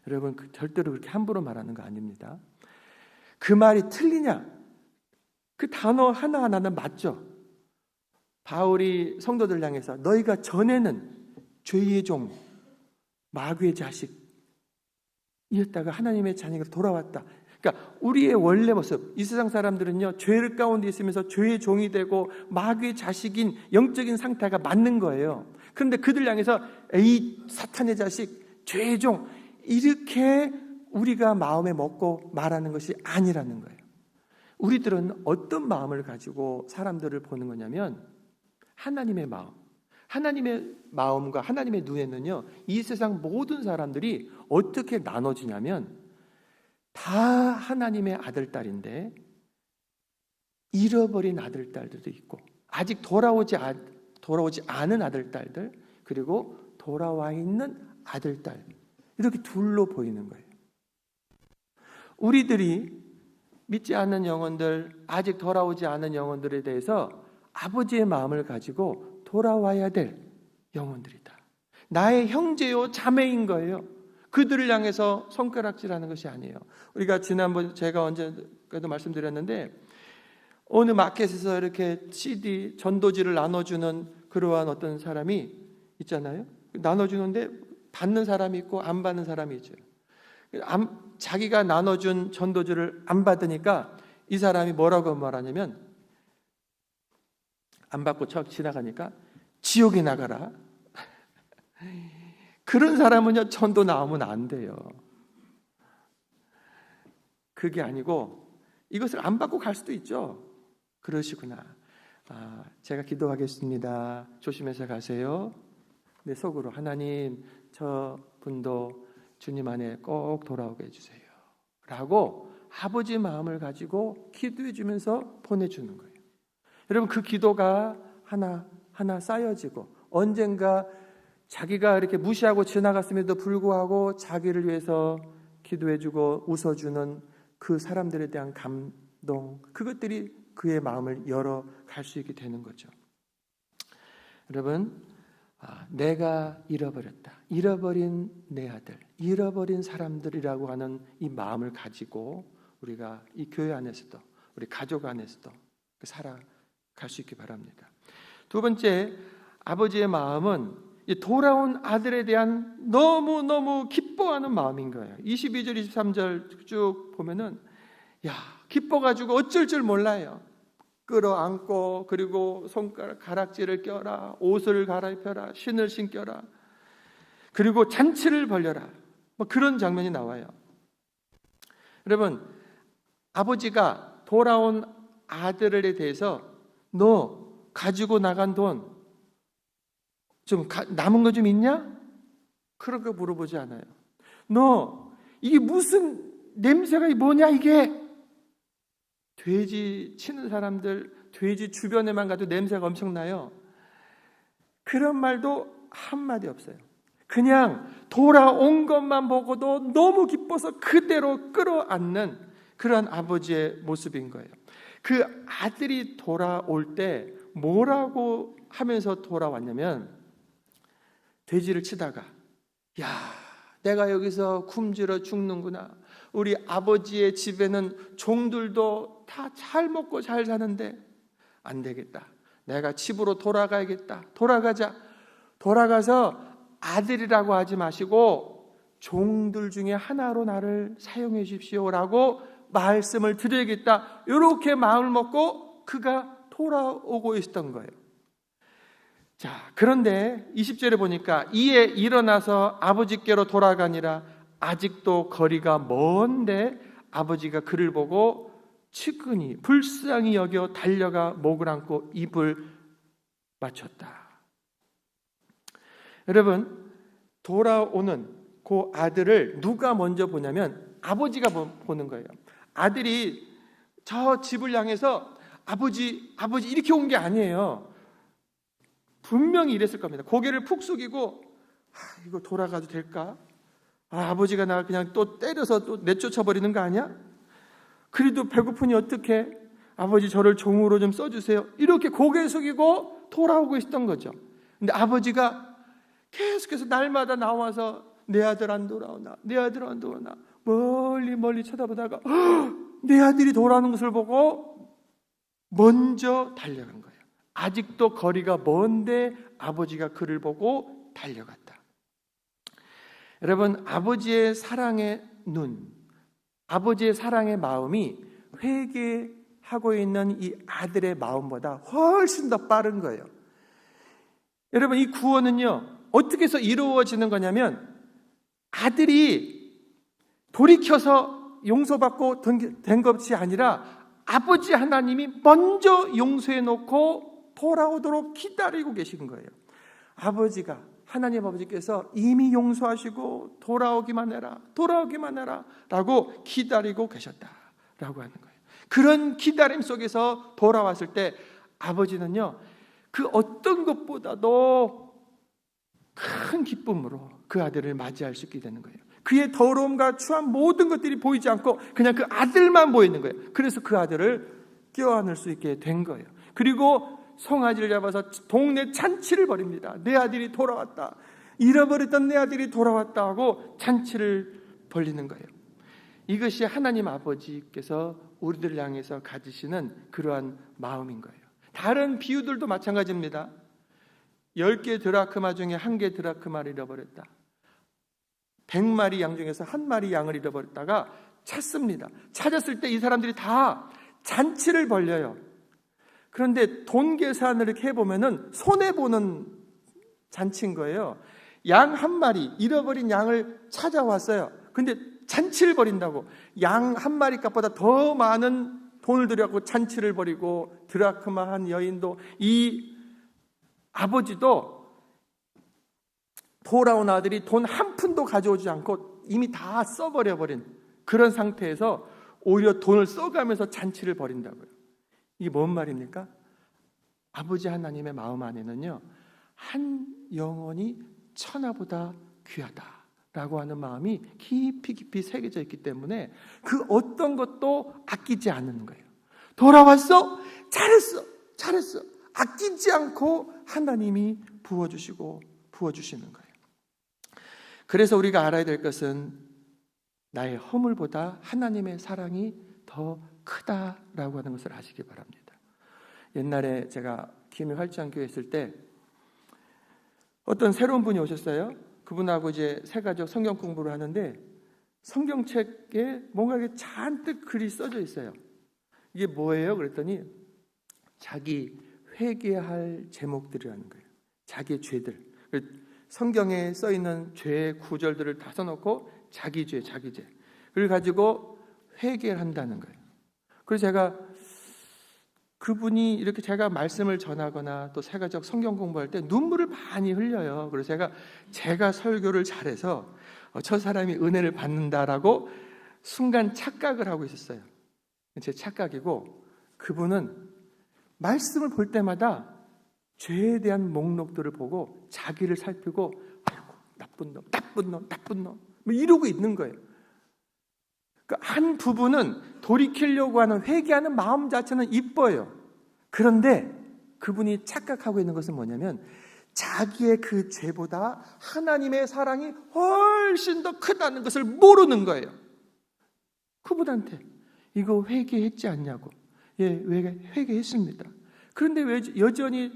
여러분, 절대로 그렇게 함부로 말하는 거 아닙니다. 그 말이 틀리냐? 그 단어 하나하나는 맞죠. 바울이 성도들 향해서 너희가 전에는 죄의 종, 마귀의 자식이었다가 하나님의 자녀가 돌아왔다. 그러니까 우리의 원래 모습, 이 세상 사람들은요, 죄를 가운데 있으면서 죄의 종이 되고 마귀의 자식인 영적인 상태가 맞는 거예요. 그런데 그들 향해서 에이 사탄의 자식, 죄의 종, 이렇게 우리가 마음에 먹고 말하는 것이 아니라는 거예요. 우리들은 어떤 마음을 가지고 사람들을 보는 거냐면 하나님의 마음, 하나님의 마음과 하나님의 눈에는요, 이 세상 모든 사람들이 어떻게 나눠지냐면 다 하나님의 아들, 딸인데 잃어버린 아들, 딸들도 있고 아직 돌아오지 않은 아들, 딸들, 그리고 돌아와 있는 아들, 딸, 이렇게 둘로 보이는 거예요. 우리들이 믿지 않는 영혼들, 아직 돌아오지 않은 영혼들에 대해서 아버지의 마음을 가지고 돌아와야 될 영혼들이다. 나의 형제요 자매인 거예요. 그들을 향해서 손가락질하는 것이 아니에요. 우리가 지난번 제가 언제까도 말씀드렸는데, 어느 마켓에서 이렇게 CD 전도지를 나눠주는 그러한 어떤 사람이 있잖아요. 나눠주는데 받는 사람이 있고 안 받는 사람이 있죠. 자기가 나눠준 전도지를 안 받으니까 이 사람이 뭐라고 말하냐면, 안 받고 척 지나가니까 지옥에 나가라. 그런 사람은요, 전도 나오면 안 돼요. 그게 아니고 이것을 안 받고 갈 수도 있죠. 그러시구나. 제가 기도하겠습니다. 조심해서 가세요. 내 속으로 하나님, 저 분도 주님 안에 꼭 돌아오게 해주세요 라고 아버지 마음을 가지고 기도해 주면서 보내주는 거예요. 여러분, 그 기도가 하나 쌓여지고 언젠가 자기가 이렇게 무시하고 지나갔음에도 불구하고 자기를 위해서 기도해주고 웃어주는 그 사람들에 대한 감동, 그것들이 그의 마음을 열어갈 수 있게 되는 거죠. 여러분, 내가 잃어버렸다, 잃어버린 내 아들, 잃어버린 사람들이라고 하는 이 마음을 가지고 우리가 이 교회 안에서도, 우리 가족 안에서도 살아갈 수 있기 바랍니다. 두 번째, 아버지의 마음은 돌아온 아들에 대한 너무너무 기뻐하는 마음인 거예요. 22절, 23절 쭉 보면은, 기뻐가지고 어쩔 줄 몰라요. 끌어안고, 그리고 손가락 가락지를 껴라, 옷을 갈아입혀라, 신을 신겨라, 그리고 잔치를 벌려라, 그런 장면이 나와요. 여러분, 아버지가 돌아온 아들에 대해서 너 가지고 나간 돈 좀 남은 거 좀 있냐? 그렇게 물어보지 않아요. 너 이게 무슨 냄새가 뭐냐 이게? 돼지 치는 사람들, 돼지 주변에만 가도 냄새가 엄청나요. 그런 말도 한마디 없어요. 그냥 돌아온 것만 보고도 너무 기뻐서 그대로 끌어안는 그런 아버지의 모습인 거예요. 그 아들이 돌아올 때 뭐라고 하면서 돌아왔냐면, 돼지를 치다가 야, 내가 여기서 굶주려 죽는구나. 우리 아버지의 집에는 종들도 다 잘 먹고 잘 사는데 안 되겠다. 내가 집으로 돌아가야겠다. 돌아가서 아들이라고 하지 마시고 종들 중에 하나로 나를 사용해 주십시오라고 말씀을 드려야겠다. 이렇게 마음을 먹고 그가 돌아오고 있었던 거예요. 자, 그런데 20절에 보니까 이에 일어나서 아버지께로 돌아가니라. 아직도 거리가 먼데 아버지가 그를 보고 측은히 불쌍히 여겨 달려가 목을 안고 입을 맞췄다. 여러분, 돌아오는 그 아들을 누가 먼저 보냐면 아버지가 보는 거예요. 아들이 저 집을 향해서 아버지 이렇게 온 게 아니에요. 분명히 이랬을 겁니다. 고개를 푹 숙이고 이거 돌아가도 될까? 아버지가 나 그냥 또 때려서 또 내쫓아 버리는 거 아니야? 그래도 배고프니 어떡해? 아버지 저를 종으로 좀 써주세요. 이렇게 고개 숙이고 돌아오고 있었던 거죠. 근데 아버지가 계속해서 날마다 나와서 내 아들 안 돌아오나, 내 아들 안 돌아오나 멀리 쳐다보다가 내 아들이 돌아오는 것을 보고 먼저 달려간 거예요. 아직도 거리가 먼데 아버지가 그를 보고 달려갔다. 여러분, 아버지의 사랑의 눈, 아버지의 사랑의 마음이 회개하고 있는 이 아들의 마음보다 훨씬 더 빠른 거예요. 여러분, 이 구원은요 어떻게 해서 이루어지는 거냐면, 아들이 돌이켜서 용서받고 된 것이 아니라 아버지 하나님이 먼저 용서해 놓고 돌아오도록 기다리고 계신 거예요. 하나님 아버지께서 이미 용서하시고 돌아오기만 해라 라고 기다리고 계셨다라고 하는 거예요. 그런 기다림 속에서 돌아왔을 때 아버지는요 그 어떤 것보다도 큰 기쁨으로 그 아들을 맞이할 수 있게 되는 거예요. 그의 더러움과 추한 모든 것들이 보이지 않고 그냥 그 아들만 보이는 거예요. 그래서 그 아들을 껴안을 수 있게 된 거예요. 그리고 송아지를 잡아서 동네 잔치를 벌입니다. 내 아들이 돌아왔다. 잃어버렸던 내 아들이 돌아왔다 하고 잔치를 벌리는 거예요. 이것이 하나님 아버지께서 우리들을 향해서 가지시는 그러한 마음인 거예요. 다른 비유들도 마찬가지입니다. 10개 드라크마 중에 1개 드라크마를 잃어버렸다. 100마리 양 중에서 1마리 양을 잃어버렸다가 찾습니다. 찾았을 때 이 사람들이 다 잔치를 벌려요. 그런데 돈 계산을 이렇게 해보면은 손해보는 잔치인 거예요. 양 1마리, 잃어버린 양을 찾아왔어요. 근데 잔치를 벌인다고. 양 1마리 값보다 더 많은 돈을 들여갖고 잔치를 벌이고, 드라크마 한 여인도, 이 아버지도 돌아온 아들이 돈 한 푼도 가져오지 않고 이미 다 써버려버린 그런 상태에서 오히려 돈을 써가면서 잔치를 벌인다고요. 이게 뭔 말입니까? 아버지 하나님의 마음 안에는요 한 영혼이 천하보다 귀하다라고 하는 마음이 깊이 새겨져 있기 때문에 그 어떤 것도 아끼지 않는 거예요. 돌아왔어? 잘했어. 아끼지 않고 하나님이 부어주시는 거예요. 그래서 우리가 알아야 될 것은 나의 허물보다 하나님의 사랑이 더 크다라고 하는 것을 아시기 바랍니다. 옛날에 제가 김해 활주안교회 있을 때 어떤 새로운 분이 오셨어요. 그분하고 이제 세 가족 성경 공부를 하는데 성경책에 뭔가 이렇게 잔뜩 글이 써져 있어요. 이게 뭐예요? 그랬더니 자기 회개할 제목들이라는 거예요. 자기의 죄들. 성경에 써 있는 죄의 구절들을 다 써놓고 자기 죄. 그걸 가지고 회개를 한다는 거예요. 그래서 제가 그분이 이렇게 제가 말씀을 전하거나 또 세가족 성경 공부할 때 눈물을 많이 흘려요. 그래서 제가 설교를 잘해서 저 사람이 은혜를 받는다라고 순간 착각을 하고 있었어요. 제 착각이고, 그분은 말씀을 볼 때마다 죄에 대한 목록들을 보고 자기를 살피고 아이고 나쁜 놈, 나쁜 놈, 나쁜 놈 뭐 이러고 있는 거예요. 그러니까 한 부분은 돌이키려고 하는 회개하는 마음 자체는 이뻐요. 그런데 그분이 착각하고 있는 것은 뭐냐면 자기의 그 죄보다 하나님의 사랑이 훨씬 더 크다는 것을 모르는 거예요. 그분한테 이거 회개했지 않냐고. 예, 회개했습니다. 그런데 왜 여전히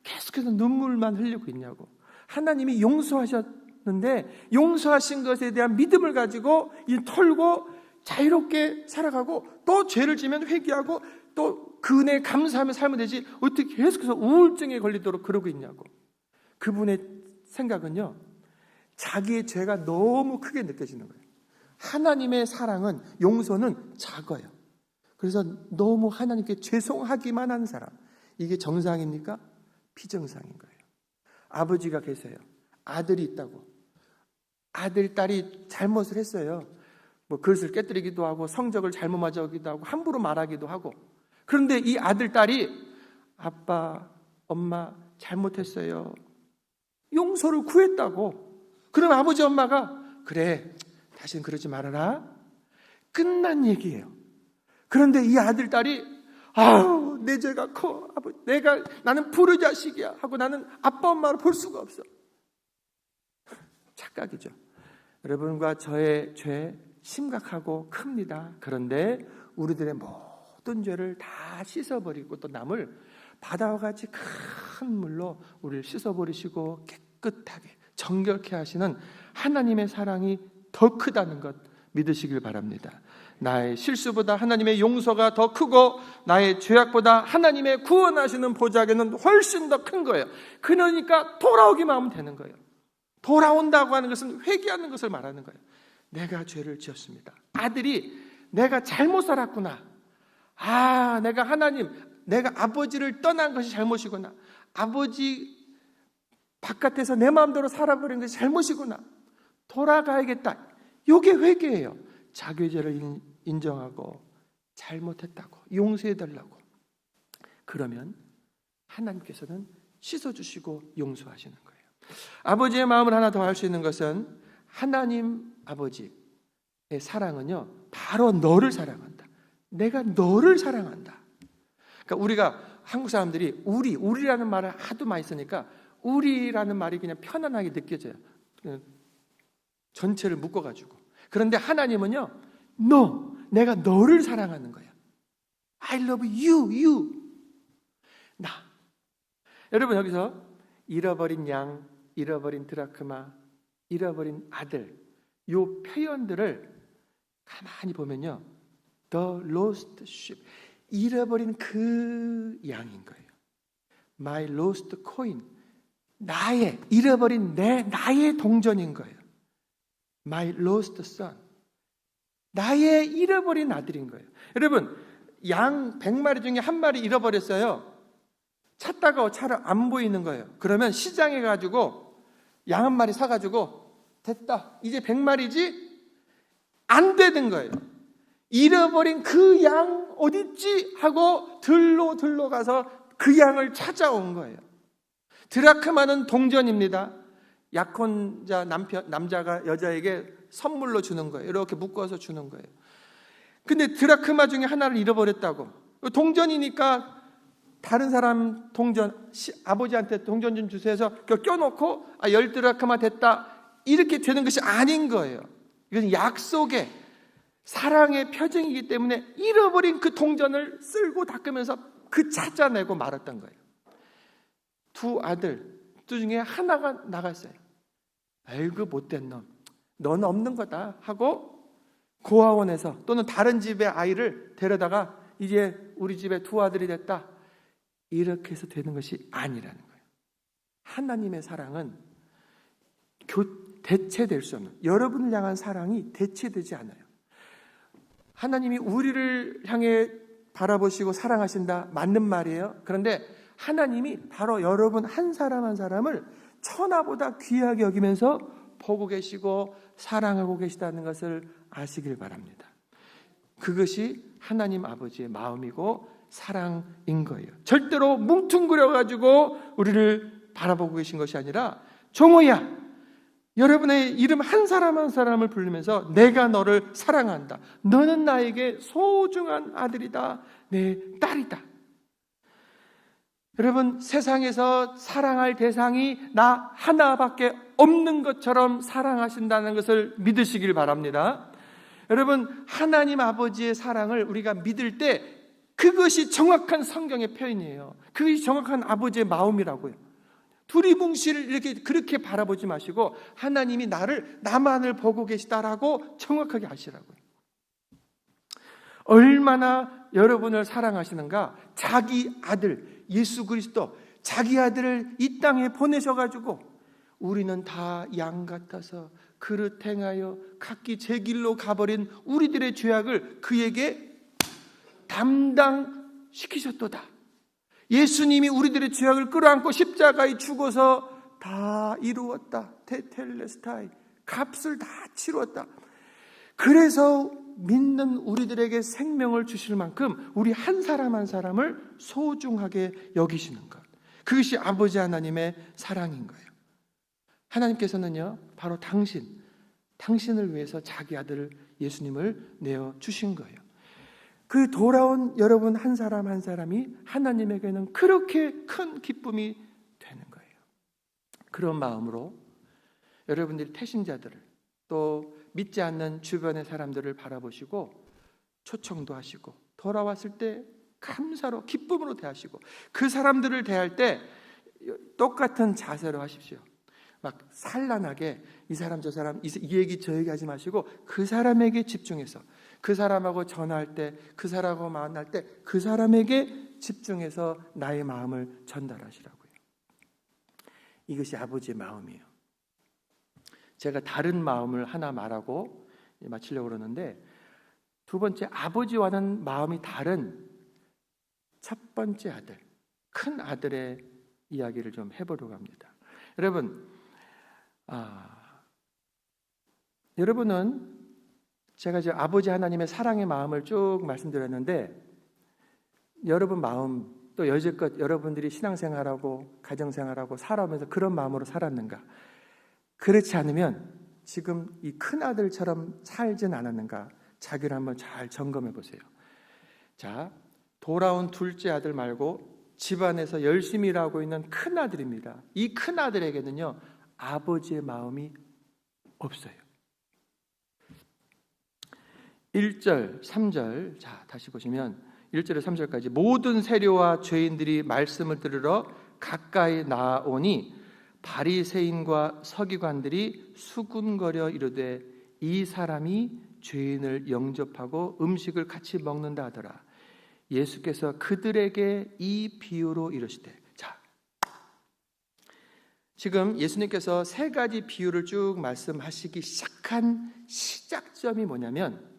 계속해서 눈물만 흘리고 있냐고. 하나님이 용서하셨는데 용서하신 것에 대한 믿음을 가지고 털고 자유롭게 살아가고 또 죄를 지면 회개하고 또 그 은혜에 감사하며 살면 되지 어떻게 계속해서 우울증에 걸리도록 그러고 있냐고. 그분의 생각은요, 자기의 죄가 너무 크게 느껴지는 거예요. 하나님의 사랑은, 용서는 작아요. 그래서 너무 하나님께 죄송하기만 한 사람, 이게 정상입니까? 비정상인 거예요. 아버지가 계세요. 아들이 있다고. 아들, 딸이 잘못을 했어요. 뭐 그릇을 깨뜨리기도 하고 성적을 잘못 맞아오기도 하고 함부로 말하기도 하고. 그런데 이 아들, 딸이 아빠, 엄마 잘못했어요. 용서를 구했다고. 그럼 아버지, 엄마가 그래, 다시는 그러지 말아라. 끝난 얘기예요. 그런데 이 아들, 딸이 아우, 내 죄가 커. 나는 불의자식이야 하고 나는 아빠, 엄마를 볼 수가 없어. 착각이죠. 여러분과 저의 죄 심각하고 큽니다. 그런데 우리들의 모든 죄를 다 씻어버리고 또 남을 바다와 같이 큰 물로 우리를 씻어버리시고 깨끗하게 정결케 하시는 하나님의 사랑이 더 크다는 것 믿으시길 바랍니다. 나의 실수보다 하나님의 용서가 더 크고 나의 죄악보다 하나님의 구원하시는 보좌계는 훨씬 더 큰 거예요. 그러니까 돌아오기만 하면 되는 거예요. 돌아온다고 하는 것은 회개하는 것을 말하는 거예요. 내가 죄를 지었습니다. 아들이 내가 잘못 살았구나. 내가 아버지를 떠난 것이 잘못이구나. 아버지 바깥에서 내 마음대로 살아버린 것이 잘못이구나. 돌아가야겠다. 이게 회개예요. 자기 죄를 인정하고 잘못했다고 용서해달라고. 그러면 하나님께서는 씻어주시고 용서하시는 거예요. 아버지의 마음을 하나 더 알 수 있는 것은 하나님 아버지의 사랑은요, 바로 너를 사랑한다. 내가 너를 사랑한다. 그러니까 우리가 한국 사람들이 우리라는 말을 하도 많이 쓰니까 우리라는 말이 그냥 편안하게 느껴져요. 전체를 묶어가지고. 그런데 하나님은요, 내가 너를 사랑하는 거야. I love you. 나. 여러분 여기서 잃어버린 양, 잃어버린 드라크마, 잃어버린 아들, 요 표현들을 가만히 보면요, The lost sheep, 잃어버린 그 양인 거예요. My lost coin, 나의 잃어버린 나의 동전인 거예요. My lost son, 나의 잃어버린 아들인 거예요. 여러분, 양 100마리 중에 한 마리 잃어버렸어요. 찾다가 차를 안 보이는 거예요. 그러면 시장에 가지고 양 한 마리 사가지고 됐다, 이제 100마리지? 안 되는 거예요. 잃어버린 그 양 어딨지? 하고 들로 가서 그 양을 찾아온 거예요. 드라크마는 동전입니다. 약혼자 남자가 여자에게 선물로 주는 거예요. 이렇게 묶어서 주는 거예요. 근데 드라크마 중에 하나를 잃어버렸다고. 동전이니까 다른 사람 동전, 아버지한테 동전 좀 주세요 해서 껴놓고 10드라크마 됐다, 이렇게 되는 것이 아닌 거예요. 이건 약속의 사랑의 표징이기 때문에 잃어버린 그 동전을 쓸고 닦으면서 찾아내고 말았던 거예요. 두 아들, 둘 중에 하나가 나갔어요. 아이고 못된 놈, 너는 없는 거다 하고 고아원에서 또는 다른 집의 아이를 데려다가 이제 우리 집에 두 아들이 됐다, 이렇게 해서 되는 것이 아니라는 거예요. 하나님의 사랑은 대체될 수 없는, 여러분을 향한 사랑이 대체되지 않아요. 하나님이 우리를 향해 바라보시고 사랑하신다, 맞는 말이에요. 그런데 하나님이 바로 여러분 한 사람 한 사람을 천하보다 귀하게 여기면서 보고 계시고 사랑하고 계시다는 것을 아시길 바랍니다. 그것이 하나님 아버지의 마음이고 사랑인 거예요. 절대로 뭉퉁그려가지고 우리를 바라보고 계신 것이 아니라 종호야, 여러분의 이름 한 사람 한 사람을 부르면서 내가 너를 사랑한다. 너는 나에게 소중한 아들이다. 내 딸이다. 여러분, 세상에서 사랑할 대상이 나 하나밖에 없는 것처럼 사랑하신다는 것을 믿으시길 바랍니다. 여러분, 하나님 아버지의 사랑을 우리가 믿을 때 그것이 정확한 성경의 표현이에요. 그것이 정확한 아버지의 마음이라고요. 두리뭉실 이렇게 그렇게 바라보지 마시고 하나님이 나만을 보고 계시다라고 정확하게 아시라고요. 얼마나 여러분을 사랑하시는가. 자기 아들 예수 그리스도, 자기 아들을 이 땅에 보내셔가지고 우리는 다 양 같아서 그릇 행하여 각기 제 길로 가버린 우리들의 죄악을 그에게 담당시키셨도다. 예수님이 우리들의 죄악을 끌어안고 십자가에 죽어서 다 이루었다. 테텔레스타이, 값을 다 치루었다. 그래서 믿는 우리들에게 생명을 주실 만큼 우리 한 사람 한 사람을 소중하게 여기시는 것, 그것이 아버지 하나님의 사랑인 거예요. 하나님께서는요, 바로 당신을 위해서 자기 아들 예수님을 내어주신 거예요. 그 돌아온 여러분 한 사람 한 사람이 하나님에게는 그렇게 큰 기쁨이 되는 거예요. 그런 마음으로 여러분들이 태신자들을, 또 믿지 않는 주변의 사람들을 바라보시고 초청도 하시고 돌아왔을 때 감사로 기쁨으로 대하시고, 그 사람들을 대할 때 똑같은 자세로 하십시오. 막 산란하게 이 사람 저 사람 이 얘기 저 얘기 하지 마시고 그 사람에게 집중해서, 그 사람하고 전화할 때, 그 사람하고 만날 때 그 사람에게 집중해서 나의 마음을 전달하시라고요. 이것이 아버지의 마음이에요. 제가 다른 마음을 하나 말하고 마치려고 그러는데, 두 번째, 아버지와는 마음이 다른 첫 번째 아들, 큰 아들의 이야기를 좀 해보려고 합니다. 여러분은 제가 이제 아버지 하나님의 사랑의 마음을 쭉 말씀드렸는데, 여러분 마음, 또 여지껏 여러분들이 신앙생활하고 가정생활하고 살아오면서 그런 마음으로 살았는가? 그렇지 않으면 지금 이 큰아들처럼 살진 않았는가? 자기를 한번 잘 점검해 보세요. 자, 돌아온 둘째 아들 말고 집안에서 열심히 일하고 있는 큰아들입니다. 이 큰아들에게는요, 아버지의 마음이 없어요. 1절, 3절, 자, 다시 보시면 1절에 3절까지, 모든 세리와 죄인들이 말씀을 들으러 가까이 나아오니 바리새인과 서기관들이 수군거려 이르되 이 사람이 죄인을 영접하고 음식을 같이 먹는다 하더라. 예수께서 그들에게 이 비유로 이르시되, 자, 지금 예수님께서 세 가지 비유를 쭉 말씀하시기 시작한 시작점이 뭐냐면,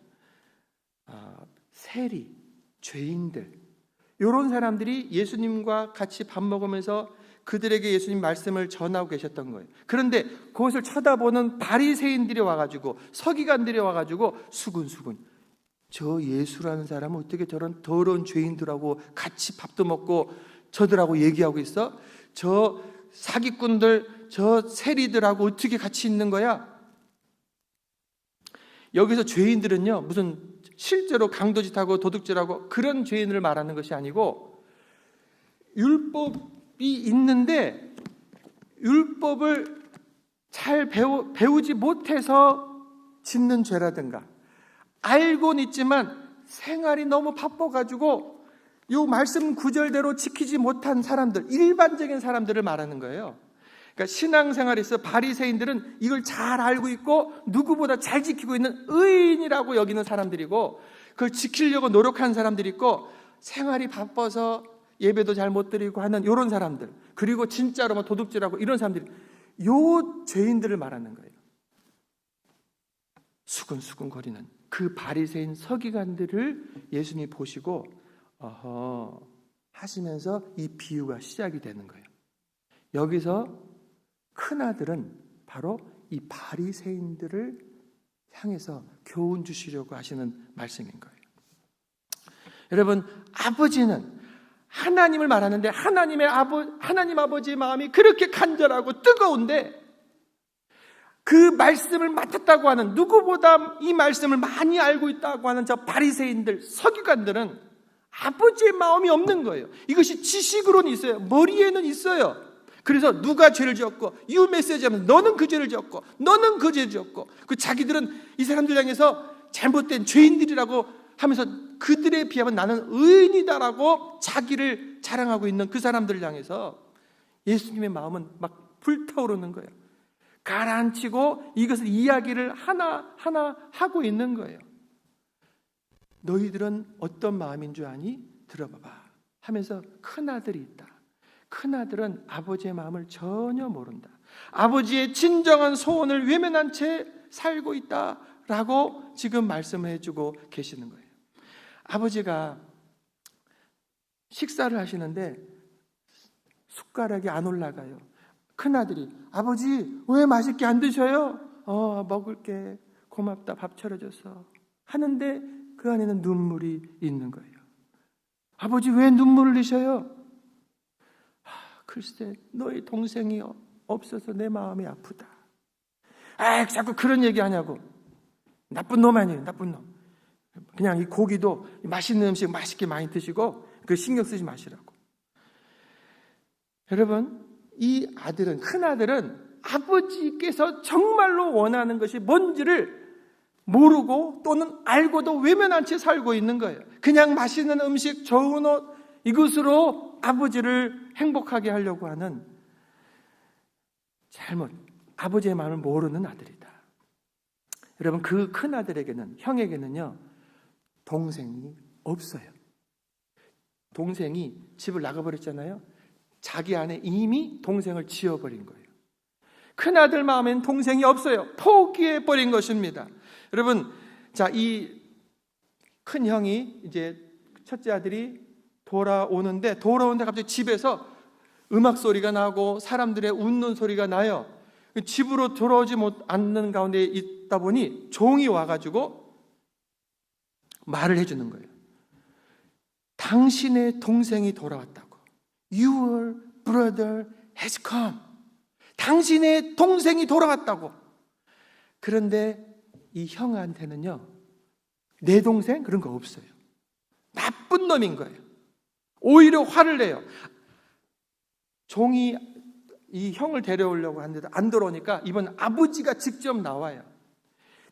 세리, 죄인들, 이런 사람들이 예수님과 같이 밥 먹으면서 그들에게 예수님 말씀을 전하고 계셨던 거예요. 그런데 그것을 쳐다보는 바리새인들이 와가지고, 서기관들이 와가지고 수군수군, 저 예수라는 사람은 어떻게 저런 더러운 죄인들하고 같이 밥도 먹고 저들하고 얘기하고 있어? 저 사기꾼들, 저 세리들하고 어떻게 같이 있는 거야? 여기서 죄인들은요, 무슨 실제로 강도짓하고 도둑질하고 그런 죄인을 말하는 것이 아니고, 율법이 있는데 율법을 잘 배우지 못해서 짓는 죄라든가, 알고는 있지만 생활이 너무 바빠가지고 이 말씀 구절대로 지키지 못한 사람들, 일반적인 사람들을 말하는 거예요. 그러니까 신앙생활에서 바리새인들은 이걸 잘 알고 있고 누구보다 잘 지키고 있는 의인이라고 여기는 사람들이고, 그걸 지키려고 노력하는 사람들이 있고, 생활이 바빠서 예배도 잘 못 드리고 하는 이런 사람들, 그리고 진짜로 뭐 도둑질하고 이런 사람들이, 요 죄인들을 말하는 거예요. 수근수근 거리는 그 바리새인 서기관들을 예수님이 보시고 하시면서 이 비유가 시작이 되는 거예요. 여기서 큰아들은 바로 이 바리새인들을 향해서 교훈 주시려고 하시는 말씀인 거예요. 여러분, 아버지는 하나님을 말하는데 하나님 아버지의 마음이 그렇게 간절하고 뜨거운데 그 말씀을 맡았다고 하는, 누구보다 이 말씀을 많이 알고 있다고 하는 저 바리새인들, 서기관들은 아버지의 마음이 없는 거예요. 이것이 지식으로는 있어요. 머리에는 있어요. 그래서 누가 죄를 지었고 유 메시지 하면 너는 그 죄를 지었고 너는 그 죄를 지었고, 그 자기들은 이 사람들 향해서 잘못된 죄인들이라고 하면서 그들에 비하면 나는 의인이다라고 자기를 자랑하고 있는 그 사람들을 향해서 예수님의 마음은 막 불타오르는 거예요. 가라앉히고 이것을 이야기를 하나하나 하고 있는 거예요. 너희들은 어떤 마음인 줄 아니? 들어봐봐 하면서 큰아들이 있다. 큰아들은 아버지의 마음을 전혀 모른다. 아버지의 진정한 소원을 외면한 채 살고 있다라고 지금 말씀을 해주고 계시는 거예요. 아버지가 식사를 하시는데 숟가락이 안 올라가요. 큰아들이 아버지 왜 맛있게 안 드셔요? 먹을게, 고맙다, 밥 차려줘서 하는데 그 안에는 눈물이 있는 거예요. 아버지 왜 눈물을 흘리셔요? 글쎄 너희 동생이 없어서 내 마음이 아프다. 자꾸 그런 얘기 하냐고. 나쁜 놈 아니에요, 나쁜 놈. 그냥 이 고기도 맛있는 음식 맛있게 많이 드시고 그 신경 쓰지 마시라고. 여러분, 이 아들은, 큰아들은 아버지께서 정말로 원하는 것이 뭔지를 모르고 또는 알고도 외면한 채 살고 있는 거예요. 그냥 맛있는 음식, 좋은 옷, 이것으로 아버지를 행복하게 하려고 하는 아버지의 마음을 모르는 아들이다. 여러분, 그 큰아들에게는, 형에게는요, 동생이 없어요. 동생이 집을 나가버렸잖아요. 자기 안에 이미 동생을 지어버린 거예요. 큰아들 마음엔 동생이 없어요. 포기해버린 것입니다. 여러분, 자, 이 큰 형이 이제 첫째 아들이 돌아오는데 갑자기 집에서 음악 소리가 나고 사람들의 웃는 소리가 나요. 집으로 돌아오지 않는 가운데 있다 보니 종이 와가지고 말을 해주는 거예요. 당신의 동생이 돌아왔다고. Your brother has come. 당신의 동생이 돌아왔다고. 그런데 이 형한테는요, 내 동생? 그런 거 없어요. 나쁜 놈인 거예요. 오히려 화를 내요. 종이 이 형을 데려오려고 하는데도 안 돌아오니까 이번 아버지가 직접 나와요.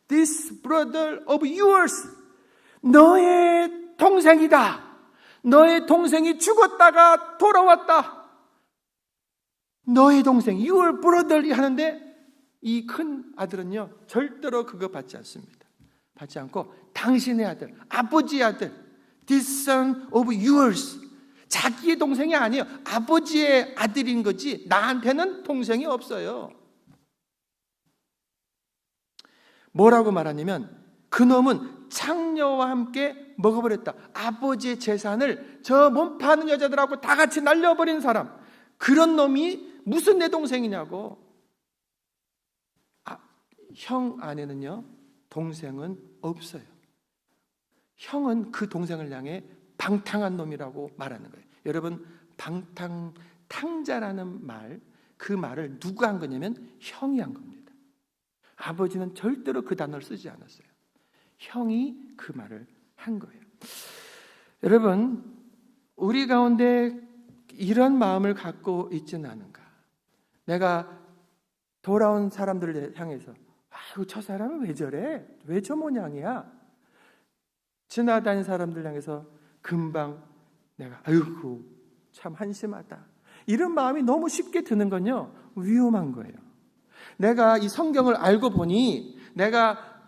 This brother of yours, 너의 동생이다. 너의 동생이 죽었다가 돌아왔다. 너의 동생, your brother 하는데 이 큰 아들은요, 절대로 그거 받지 않습니다. 받지 않고 당신의 아들, 아버지의 아들, this son of yours, 자기의 동생이 아니에요. 아버지의 아들인 거지 나한테는 동생이 없어요. 뭐라고 말하냐면 그놈은 창녀와 함께 먹어버렸다. 아버지의 재산을 저 몸파는 여자들하고 다 같이 날려버린 사람, 그런 놈이 무슨 내 동생이냐고. 형 안에는요, 동생은 없어요. 형은 그 동생을 향해 방탕한 놈이라고 말하는 거예요. 여러분, 탕자라는 말, 그 말을 누가 한 거냐면 형이 한 겁니다. 아버지는 절대로 그 단어를 쓰지 않았어요. 형이 그 말을 한 거예요. 여러분, 우리 가운데 이런 마음을 갖고 있지는 않은가? 내가 돌아온 사람들을 향해서 아이고 저 사람은 왜 저래? 왜 저 모양이야? 지나다니는 사람들 향해서 금방 내가 아이고 참 한심하다, 이런 마음이 너무 쉽게 드는 건요, 위험한 거예요. 내가 이 성경을 알고 보니 내가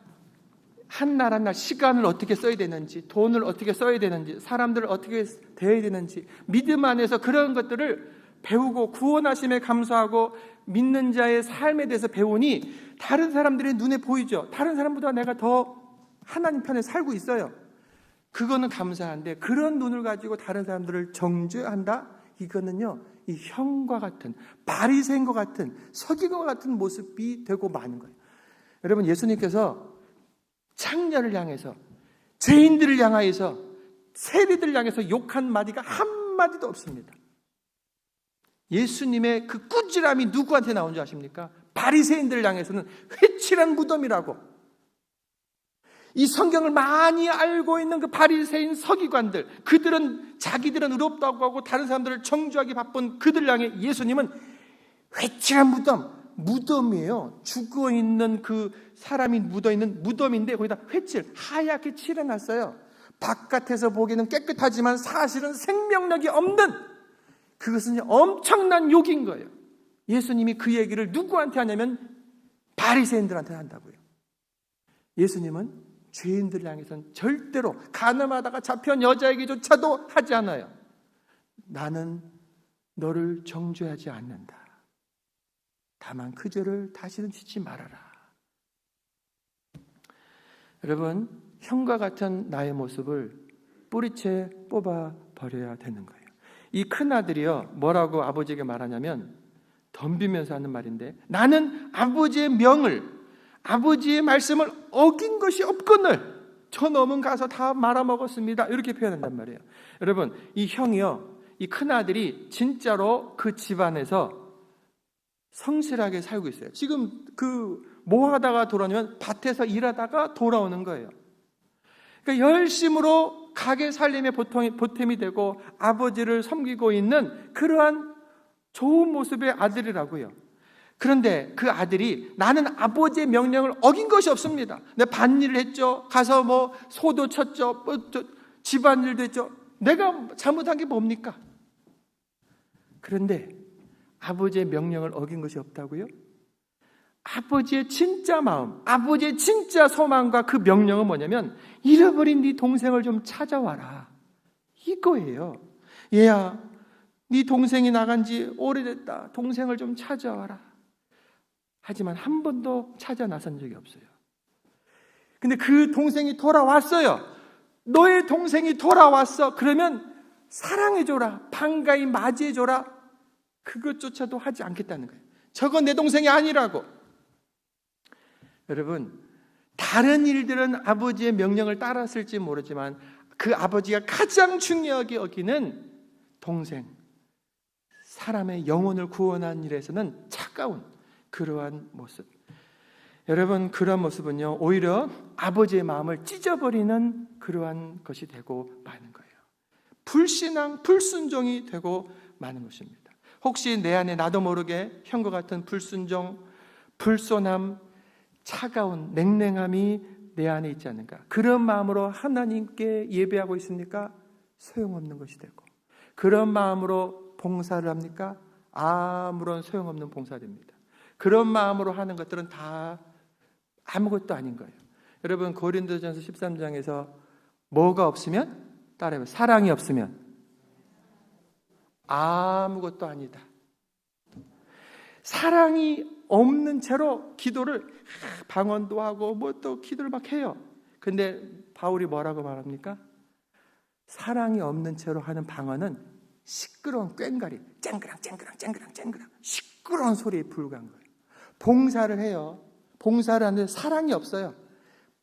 한 날 한 날 시간을 어떻게 써야 되는지, 돈을 어떻게 써야 되는지, 사람들을 어떻게 대해야 되는지, 믿음 안에서 그런 것들을 배우고 구원하심에 감사하고 믿는 자의 삶에 대해서 배우니 다른 사람들의 눈에 보이죠. 다른 사람보다 내가 더 하나님 편에 살고 있어요. 그거는 감사한데 그런 눈을 가지고 다른 사람들을 정죄한다? 이거는요, 이 형과 같은, 바리새인과 같은, 서기관과 같은 모습이 되고 마는 거예요. 여러분, 예수님께서 창녀를 향해서, 죄인들을 향하여서 세리들 향해서 욕 한마디가 한마디도 없습니다. 예수님의 그 꾸지람이 누구한테 나온 줄 아십니까? 바리새인들 향해서는 회칠한 무덤이라고. 이 성경을 많이 알고 있는 그 바리새인 서기관들, 그들은 자기들은 의롭다고 하고 다른 사람들을 정죄하기 바쁜 그들 향해 예수님은 회칠한 무덤이에요. 죽어있는 그 사람이 묻어있는 무덤인데 거기다 하얗게 칠해놨어요. 바깥에서 보기에는 깨끗하지만 사실은 생명력이 없는, 그것은 엄청난 욕인 거예요. 예수님이 그 얘기를 누구한테 하냐면 바리새인들한테 한다고요. 예수님은 죄인들 향해서는 절대로 가늠하다가 잡혀온 여자에게조차도 하지 않아요. 나는 너를 정죄하지 않는다. 다만 그 죄를 다시는 짓지 말아라. 여러분, 형과 같은 나의 모습을 뿌리채 뽑아 버려야 되는 거예요. 이 큰아들이요, 뭐라고 아버지에게 말하냐면, 덤비면서 하는 말인데, 나는 아버지의 명을, 아버지의 말씀을 어긴 것이 없거늘 저 놈은 가서 다 말아먹었습니다. 이렇게 표현한단 말이에요. 여러분, 이 형이요, 이 큰아들이 진짜로 그 집안에서 성실하게 살고 있어요. 지금 뭐 하다가 돌아오냐면 밭에서 일하다가 돌아오는 거예요. 그러니까 열심으로 가게 살림에 보탬이 되고 아버지를 섬기고 있는 그러한 좋은 모습의 아들이라고요. 그런데 그 아들이 나는 아버지의 명령을 어긴 것이 없습니다. 내가 밭일을 했죠. 가서 뭐 소도 쳤죠. 집안일도 했죠. 내가 잘못한 게 뭡니까? 그런데 아버지의 명령을 어긴 것이 없다고요? 아버지의 진짜 마음, 아버지의 진짜 소망과 그 명령은 뭐냐면 잃어버린 네 동생을 좀 찾아와라, 이거예요. 얘야, 네 동생이 나간 지 오래됐다. 동생을 좀 찾아와라. 하지만 한 번도 찾아 나선 적이 없어요. 근데 그 동생이 돌아왔어요. 너의 동생이 돌아왔어. 그러면 사랑해줘라, 반가이 맞이해줘라. 그것조차도 하지 않겠다는 거예요. 저건 내 동생이 아니라고. 여러분, 다른 일들은 아버지의 명령을 따랐을지 모르지만 그 아버지가 가장 중요하게 여기는 동생, 사람의 영혼을 구원하는 일에서는 차가운 그러한 모습. 여러분, 그러한 모습은요, 오히려 아버지의 마음을 찢어버리는 그러한 것이 되고 마는 거예요. 불신앙, 불순종이 되고 마는 것입니다. 혹시 내 안에 나도 모르게 형과 같은 불순종, 불손함, 차가운 냉랭함이 내 안에 있지 않는가? 그런 마음으로 하나님께 예배하고 있습니까? 소용없는 것이 되고, 그런 마음으로 봉사를 합니까? 아무런 소용없는 봉사됩니다. 그런 마음으로 하는 것들은 다 아무것도 아닌 거예요. 여러분, 고린도전서 13장에서 뭐가 없으면? 따라해봐요. 사랑이 없으면 아무것도 아니다. 사랑이 없는 채로 기도를 방언도 하고 뭐 또 기도를 막 해요. 근데 바울이 뭐라고 말합니까? 사랑이 없는 채로 하는 방언은 시끄러운 꽹과리, 쨍그랑 시끄러운 소리에 불과한 거예요. 봉사를 해요. 봉사를 하는데 사랑이 없어요.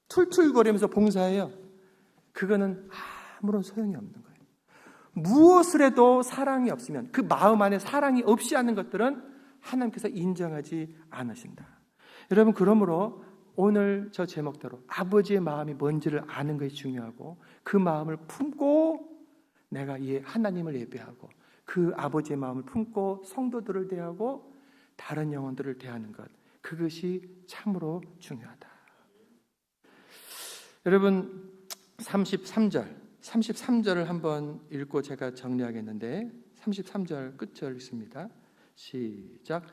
툴툴거리면서 봉사해요. 그거는 아무런 소용이 없는 거예요. 무엇을 해도 사랑이 없으면, 그 마음 안에 사랑이 없이 하는 것들은 하나님께서 인정하지 않으신다. 여러분, 그러므로 오늘 저 제목대로 아버지의 마음이 뭔지를 아는 것이 중요하고, 그 마음을 품고 내가 이 하나님을 예배하고 그 아버지의 마음을 품고 성도들을 대하고 다른 영혼들을 대하는 것, 그것이 참으로 중요하다. 여러분, 33절을 한번 읽고 제가 정리하겠는데, 33절 끝절 읽습니다. 시작.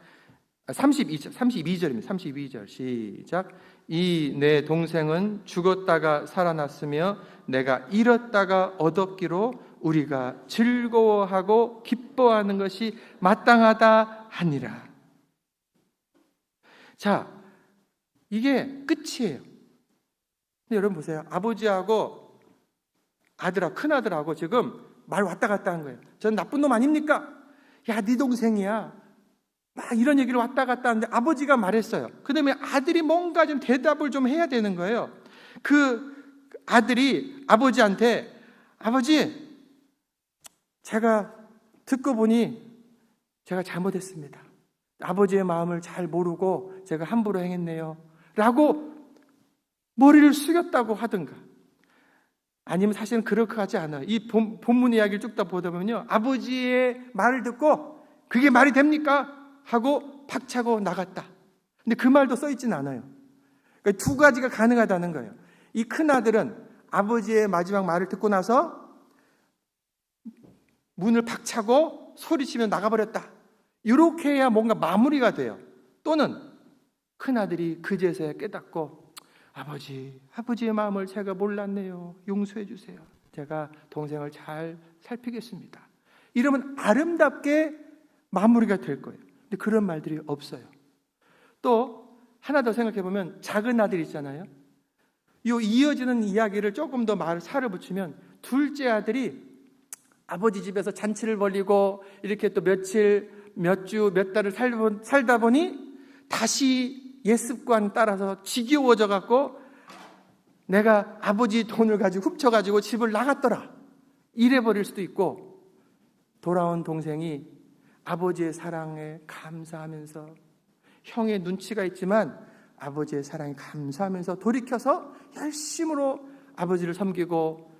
32절입니다. 32절 시작. 이 내 동생은 죽었다가 살아났으며 내가 잃었다가 얻었기로 우리가 즐거워하고 기뻐하는 것이 마땅하다 하니라. 자, 이게 끝이에요. 근데 여러분 보세요. 아버지하고 아들하고, 큰아들하고 지금 말 왔다 갔다 한 거예요. 전 나쁜 놈 아닙니까? 야, 네 동생이야. 막 이런 얘기를 왔다 갔다 하는데 아버지가 말했어요. 그 다음에 아들이 뭔가 좀 대답을 좀 해야 되는 거예요. 그 아들이 아버지한테 아버지, 제가 듣고 보니 제가 잘못했습니다. 아버지의 마음을 잘 모르고 제가 함부로 행했네요. 라고 머리를 숙였다고 하든가, 아니면 사실은 그렇게 하지 않아요. 이 본문 이야기를 쭉 다 보다 보면요, 아버지의 말을 듣고 그게 말이 됩니까? 하고 박차고 나갔다. 근데 그 말도 써있지는 않아요. 그러니까 두 가지가 가능하다는 거예요. 이 큰아들은 아버지의 마지막 말을 듣고 나서 문을 박차고 소리치며 나가버렸다. 이렇게 해야 뭔가 마무리가 돼요. 또는 큰아들이 그제서야 깨닫고, 아버지의 마음을 제가 몰랐네요. 용서해 주세요. 제가 동생을 잘 살피겠습니다. 이러면 아름답게 마무리가 될 거예요. 근데 그런 말들이 없어요. 또 하나 더 생각해 보면 작은 아들 있잖아요. 이 이어지는 이야기를 조금 더 살을 붙이면, 둘째 아들이 아버지 집에서 잔치를 벌이고 이렇게 또 며칠, 몇 주, 몇 달을 살다 보니 다시 옛 습관 따라서 지겨워져 갖고 내가 아버지 돈을 가지고 훔쳐가지고 집을 나갔더라, 이래버릴 수도 있고, 돌아온 동생이 아버지의 사랑에 감사하면서, 형의 눈치가 있지만 아버지의 사랑에 감사하면서 돌이켜서 열심으로 아버지를 섬기고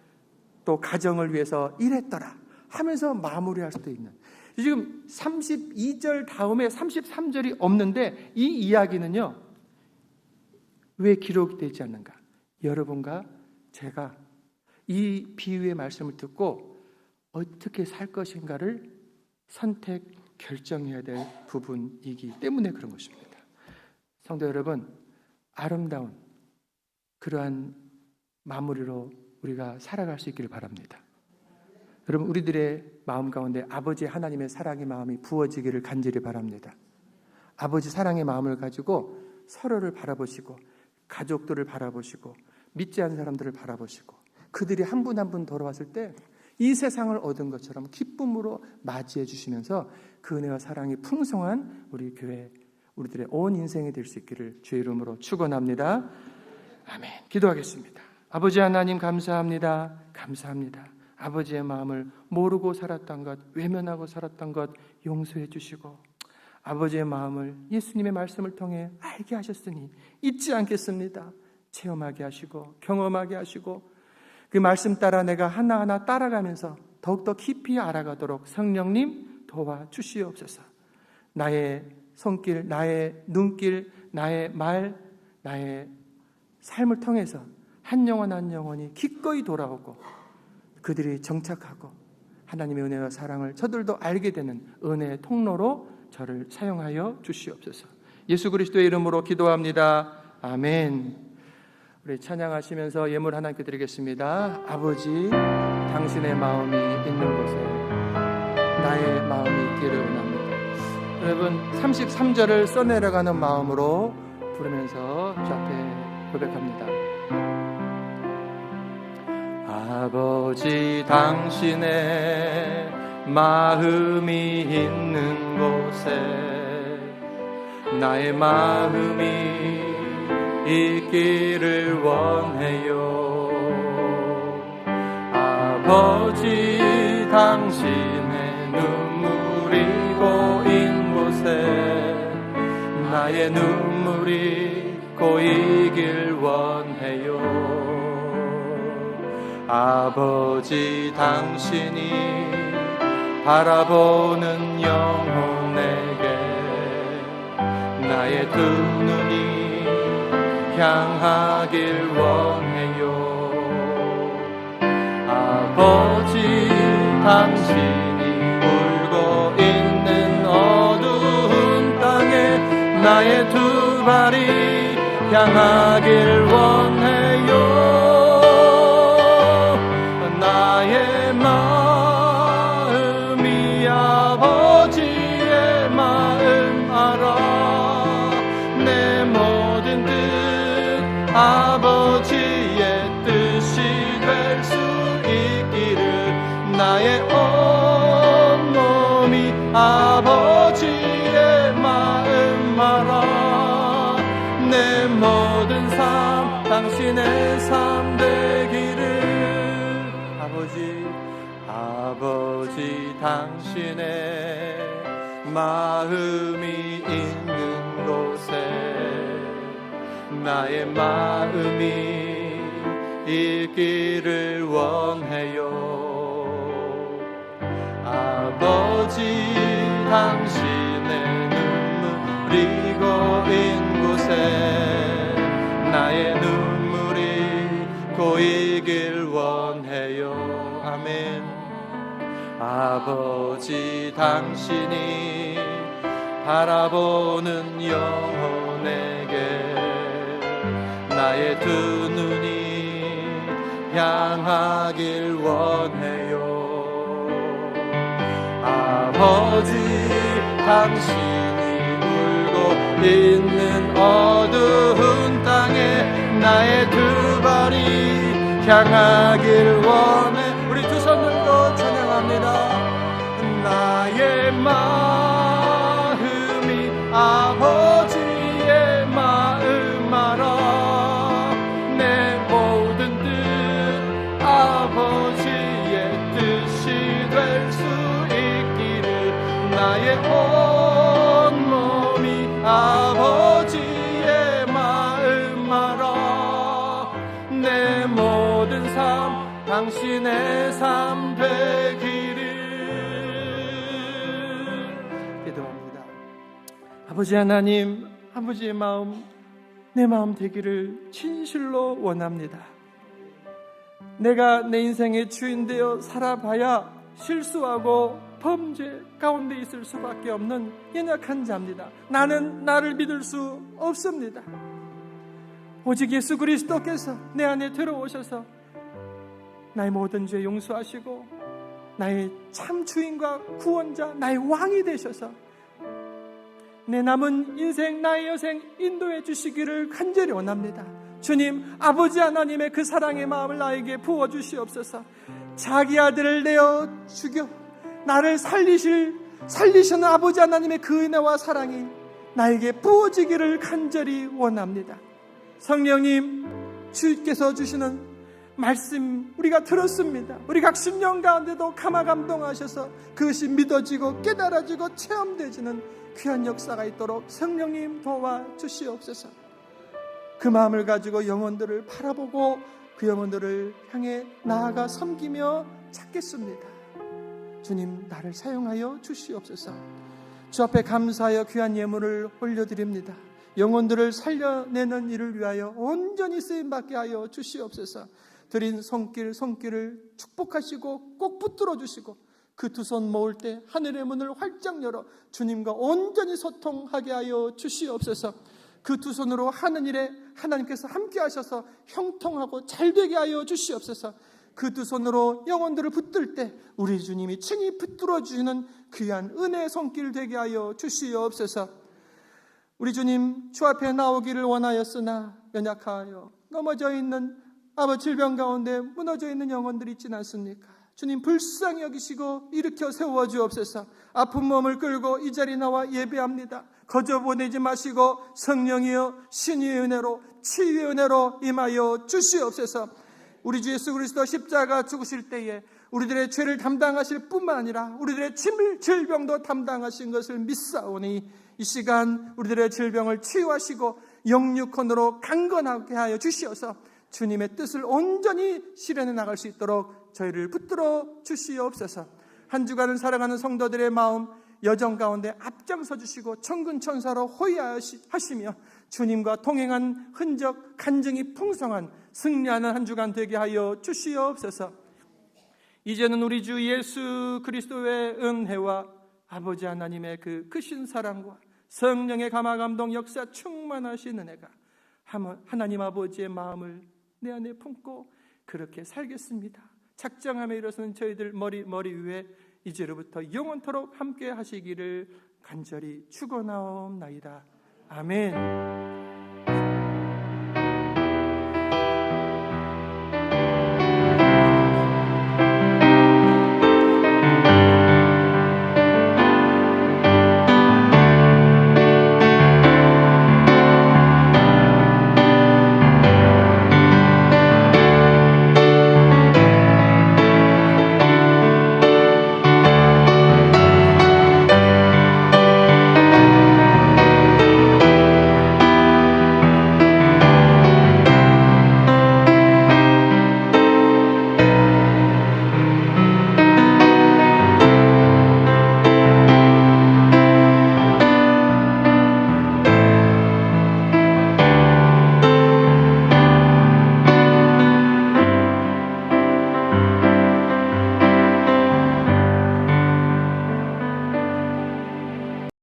또 가정을 위해서 일했더라 하면서 마무리할 수도 있는, 지금 32절 다음에 33절이 없는데 이 이야기는요, 왜 기록되지 않는가? 여러분과 제가 이 비유의 말씀을 듣고 어떻게 살 것인가를 선택, 결정해야 될 부분이기 때문에 그런 것입니다. 성도 여러분, 아름다운 그러한 마무리로 우리가 살아갈 수 있기를 바랍니다. 여러분, 우리들의 마음 가운데 아버지 하나님의 사랑의 마음이 부어지기를 간절히 바랍니다. 아버지 사랑의 마음을 가지고 서로를 바라보시고, 가족들을 바라보시고, 믿지 않는 사람들을 바라보시고, 그들이 한 분 한 분 돌아왔을 때 이 세상을 얻은 것처럼 기쁨으로 맞이해 주시면서 그 은혜와 사랑이 풍성한 우리 교회, 우리들의 온 인생이 될 수 있기를 주의 이름으로 축원합니다. 아멘. 기도하겠습니다. 아버지 하나님, 감사합니다. 감사합니다. 아버지의 마음을 모르고 살았던 것, 외면하고 살았던 것 용서해 주시고, 아버지의 마음을 예수님의 말씀을 통해 알게 하셨으니 잊지 않겠습니다. 체험하게 하시고 경험하게 하시고, 그 말씀 따라 내가 하나하나 따라가면서 더욱더 깊이 알아가도록 성령님 도와주시옵소서. 나의 손길, 나의 눈길, 나의 말, 나의 삶을 통해서 한 영혼 한 영혼이 기꺼이 돌아오고 그들이 정착하고 하나님의 은혜와 사랑을 저들도 알게 되는 은혜의 통로로 저를 사용하여 주시옵소서. 예수 그리스도의 이름으로 기도합니다. 아멘. 우리 찬양하시면서 예물 하나님께 드리겠습니다. 아버지, 당신의 마음이 있는 곳에 나의 마음이 있기를 원합니다. 여러분, 33절을 써내려가는 마음으로 부르면서 주 앞에 고백합니다. 아버지, 당신의 마음이 있는 곳에 나의 마음이 있기를 원해요. 아버지, 당신의 눈물이 고인 곳에 나의 눈물이 고이길 원해요. 아버지, 당신이 바라보는 영혼에게 나의 두 눈이 향하길 원해요. 아버지, 당신이 울고 있는 어두운 땅에 나의 두 발이 향하길 원해요. 나의 마음이 아버지의 마음 알아. 내 모든 뜻 아버지의 뜻이 될 수 있기를 나의 온몸이 아버지의 마음 알아. 내 모든 삶 당신의 삶 되기를. 아버지, 당신의 마음이 있는 곳에 나의 마음이 있기를 원해요. 아버지, 당신의 눈물이 고인 곳에 나의 눈물이 고이길 원해요. 아멘. 아버지, 당신이 바라보는 영혼에게 나의 두 눈이 향하길 원해요. 아버지, 당신이 울고 있는 어두운 땅에 나의 두 발이 향하길 원해. 우리 두 손 들고 찬양합니다. 나의 마음이 아버지의 마음 알아. 내 모든 뜻 아버지의 뜻이 될 수 있기를. 나의 온 몸이 아버지의 마음 알아. 내 모든 삶 당신의 삶 되기를. 기도합니다. 아버지 하나님, 아버지의 마음, 내 마음 되기를 진실로 원합니다. 내가 내 인생의 주인 되어 살아봐야 실수하고 범죄 가운데 있을 수밖에 없는 연약한 자입니다. 나는 나를 믿을 수 없습니다. 오직 예수 그리스도께서 내 안에 들어오셔서 나의 모든 죄 용서하시고 나의 참 주인과 구원자, 나의 왕이 되셔서 내 남은 인생, 나의 여생 인도해 주시기를 간절히 원합니다. 주님, 아버지 하나님의 그 사랑의 마음을 나에게 부어주시옵소서. 자기 아들을 내어 죽여 나를 살리시는 아버지 하나님의 그 은혜와 사랑이 나에게 부어지기를 간절히 원합니다. 성령님, 주께서 주시는 말씀 우리가 들었습니다. 우리 각 심령 가운데도 감화감동하셔서 그것이 믿어지고 깨달아지고 체험되지는 귀한 역사가 있도록 성령님 도와주시옵소서. 그 마음을 가지고 영혼들을 바라보고 그 영혼들을 향해 나아가 섬기며 찾겠습니다. 주님, 나를 사용하여 주시옵소서. 주 앞에 감사하여 귀한 예물을 올려드립니다. 영혼들을 살려내는 일을 위하여 온전히 쓰임받게 하여 주시옵소서. 드린 손길을 축복하시고 꼭 붙들어 주시고 그 두 손 모을 때 하늘의 문을 활짝 열어 주님과 온전히 소통하게 하여 주시옵소서. 그 두 손으로 하는 일에 하나님께서 함께 하셔서 형통하고 잘되게 하여 주시옵소서. 그 두 손으로 영혼들을 붙들 때 우리 주님이 친히 붙들어 주시는 귀한 은혜의 손길 되게 하여 주시옵소서. 우리 주님, 주 앞에 나오기를 원하였으나 연약하여 넘어져 있는 아버지 질병 가운데 무너져 있는 영혼들이 있지 않습니까? 주님, 불쌍히 여기시고 일으켜 세워 주옵소서. 아픈 몸을 끌고 이 자리에 나와 예배합니다. 거저 보내지 마시고 성령이여 신의 은혜로 치유의 은혜로 임하여 주시옵소서. 우리 주 예수 그리스도 십자가 죽으실 때에 우리들의 죄를 담당하실 뿐만 아니라 우리들의 질병도 담당하신 것을 믿사오니 이 시간 우리들의 질병을 치유하시고 영육혼으로 강건하게 하여 주시어서 주님의 뜻을 온전히 실현해 나갈 수 있도록 저희를 붙들어 주시옵소서. 한 주간을 살아가는 성도들의 마음 여정 가운데 앞장서 주시고 천군천사로 호위하시며 주님과 동행한 흔적 간증이 풍성한 승리하는 한 주간 되게 하여 주시옵소서. 이제는 우리 주 예수 그리스도의 은혜와 아버지 하나님의 그 크신 사랑과 성령의 감화감동 역사 충만하신 은혜가 하나님 아버지의 마음을 내 안에 품고 그렇게 살겠습니다. 작정함에 일어서는 저희들 머리 위에 이제로부터 영원토록 함께 하시기를 간절히 축원하옵나이다. 아멘.